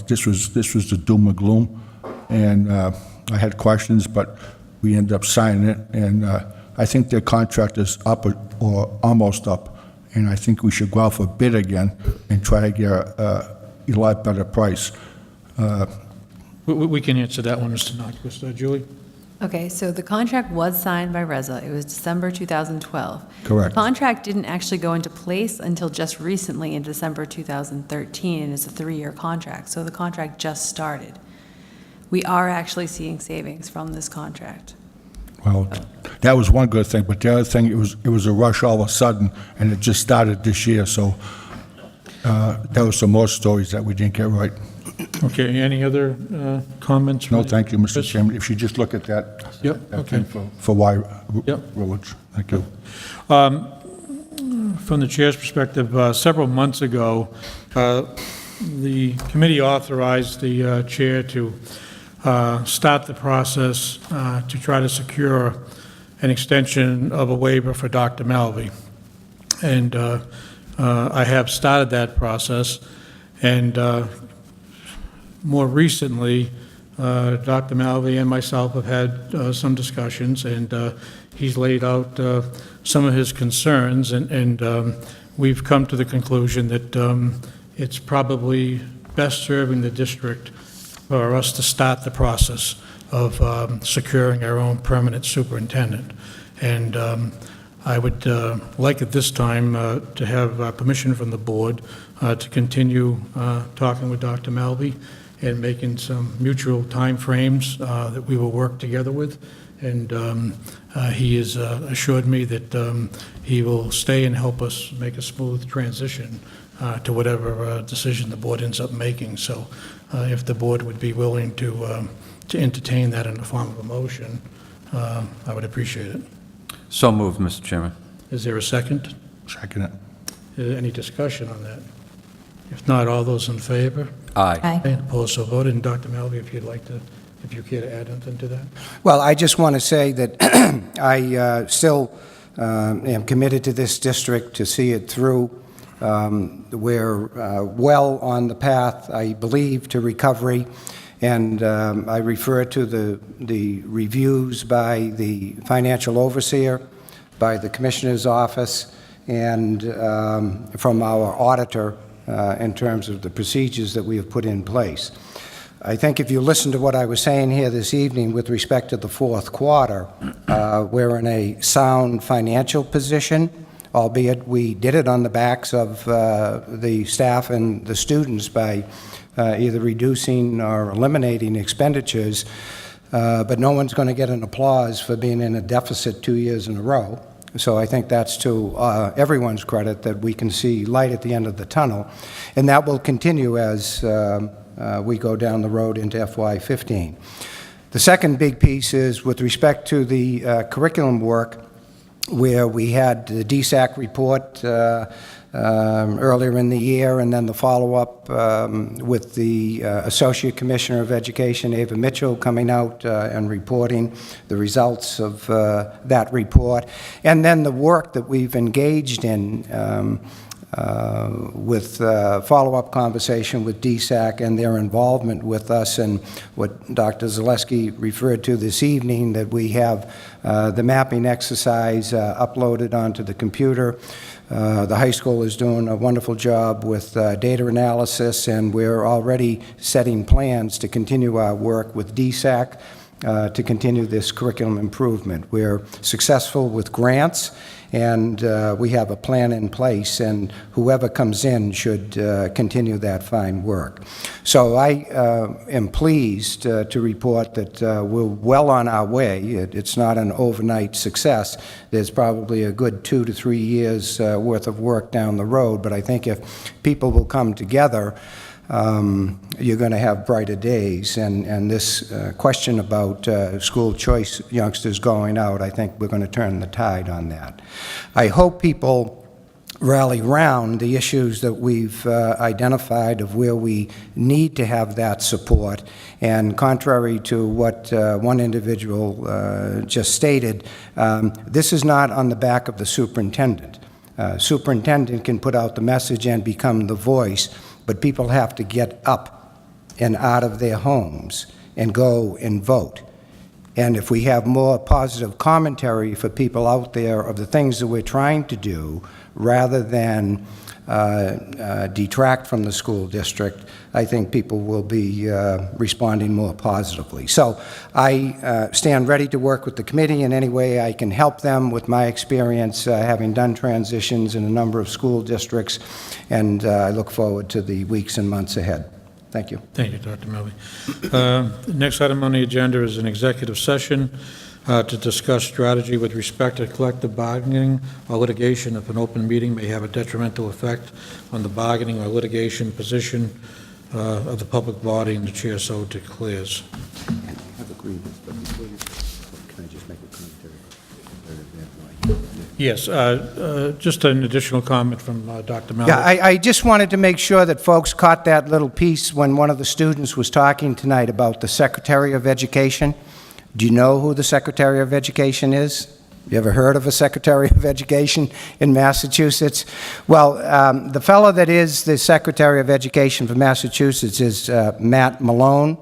this was the doom and gloom, and I had questions, but we ended up signing it, and I think their contract is up or almost up, and I think we should go out for bid again and try to get a lot better price. We can answer that one, Mr. Notquist. Julie? Okay, so the contract was signed by Reza. It was December 2012. Correct. The contract didn't actually go into place until just recently in December 2013, and it's a 3-year contract, so the contract just started. We are actually seeing savings from this contract. Well, that was one good thing, but the other thing, it was a rush all of a sudden, and it just started this year, so there was some more stories that we didn't get right. Okay, any other comments? No, thank you, Mr. Chairman. If you just look at that. Yep, that okay. thing for Wire Village. Thank you. From the chair's perspective, several months ago, the committee authorized the chair to start the process to try to secure an extension of a waiver for Dr. Malvy. And I have started that process, and more recently, Dr. Malvy and myself have had some discussions, and he's laid out some of his concerns, and we've come to the conclusion that it's probably best serving the district for us to start the process of securing our own permanent superintendent. And I would like at this time to have permission from the board to continue talking with Dr. Malvy and making some mutual timeframes that we will work together with. And he has assured me that he will stay and help us make a smooth transition to whatever decision the board ends up making. So if the board would be willing to entertain that in the form of a motion, I would appreciate it. So moved, Mr. Chairman. Is there a second? Second it. Any discussion on that? If not, all those in favor? Aye. Aye. Opposed, so voted. And Dr. Malvy, if you'd like to, if you care to add anything to that? Well, I just want to say that I still am committed to this district to see it through. We're well on the path, I believe, to recovery, and I refer to the reviews by the financial overseer, by the commissioner's office, and from our auditor in terms of the procedures that we have put in place. I think if you listen to what I was saying here this evening with respect to the fourth quarter, we're in a sound financial position, albeit we did it on the backs of the staff and the students by either reducing or eliminating expenditures, but no one's going to get an applause for being in a deficit 2 years in a row. So I think that's to everyone's credit that we can see light at the end of the tunnel, and that will continue as we go down the road into FY15. The second big piece is with respect to the curriculum work, where we had the DSAC report earlier in the year, and then the follow-up with the Associate Commissioner of Education, Ava Mitchell, coming out and reporting the results of that report, and then the work that we've engaged in with follow-up conversation with DSAC and their involvement with us, and what Dr. Zaleski referred to this evening, that we have the mapping exercise uploaded onto the computer. The high school is doing a wonderful job with data analysis, and we're already setting plans to continue our work with DSAC to continue this curriculum improvement. We're successful with grants, and we have a plan in place, and whoever comes in should continue that fine work. So I am pleased to report that we're well on our way. It's not an overnight success. There's probably a good 2 to 3 years worth of work down the road, but I think if people will come together, you're going to have brighter days. And this question about school choice youngsters going out, I think we're going to turn the tide on that. I hope people rally round the issues that we've identified of where we need to have that support. And contrary to what one individual just stated, this is not on the back of the superintendent. Superintendent can put out the message and become the voice, but people have to get up and out of their homes and go and vote. And if we have more positive commentary for people out there of the things that we're trying to do, rather than detract from the school district, I think people will be responding more positively. So I stand ready to work with the committee in any way I can help them with my experience having done transitions in a number of school districts, and I look forward to the weeks and months ahead. Thank you. Thank you, Dr. Malvy. The next item on the agenda is an executive session to discuss strategy with respect to collective bargaining or litigation if an open meeting may have a detrimental effect on the bargaining or litigation position of the public body, and the chair so declares. I have agreements, but before you, can I just make a commentary? Yes, just an additional comment from Dr. Malloy. Yeah, I just wanted to make sure that folks caught that little piece when one of the students was talking tonight about the Secretary of Education. Do you know who the Secretary of Education is? You ever heard of a Secretary of Education in Massachusetts? Well, the fellow that is the Secretary of Education for Massachusetts is Matt Malone,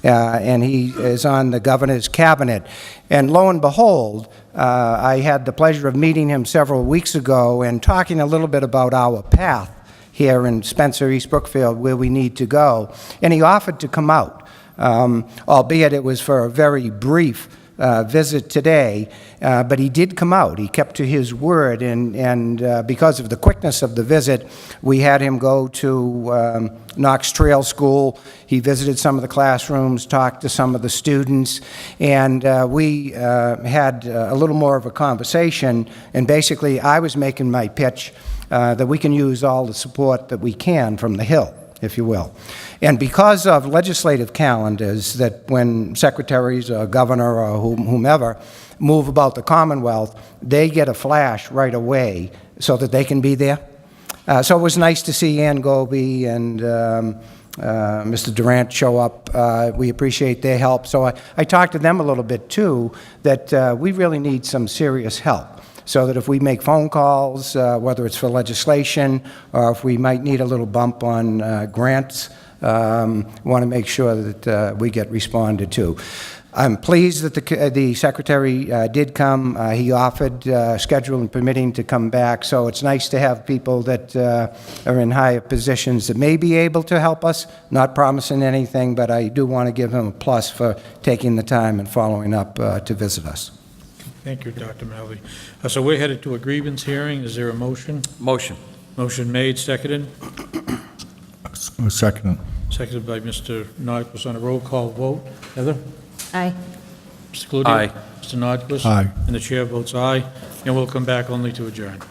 and he is on the governor's cabinet. And lo and behold, I had the pleasure of meeting him several weeks ago and talking a little bit about our path here in Spencer, East Brookfield, where we need to go. And he offered to come out, albeit it was for a very brief visit today, but he did come out. He kept to his word, and because of the quickness of the visit, we had him go to Knox Trail School. He visited some of the classrooms, talked to some of the students, and we had a little more of a conversation, and basically I was making my pitch that we can use all the support that we can from the Hill, if you will. And because of legislative calendars that when secretaries or governor or whomever move about the Commonwealth, they get a flash right away so that they can be there. So it was nice to see Ann Goby and Mr. Durant show up. We appreciate their help. So I talked to them a little bit too, that we really need some serious help. So that if we make phone calls, whether it's for legislation or if we might need a little bump on grants, want to make sure that we get responded to. I'm pleased that the Secretary did come. He offered schedule and permitting to come back, so it's nice to have people that are in higher positions that may be able to help us. Not promising anything, but I do want to give him a plus for taking the time and following up to visit us. Thank you, Dr. Malloy. So we're headed to a grievance hearing. Is there a motion? Motion. Motion made, seconded. Second. Seconded by Mr. Nordquist on a roll call vote. Heather? Aye. Mr. Cludier? Aye. Mr. Nordquist? Aye. And the chair votes aye. And we'll come back only to adjourn.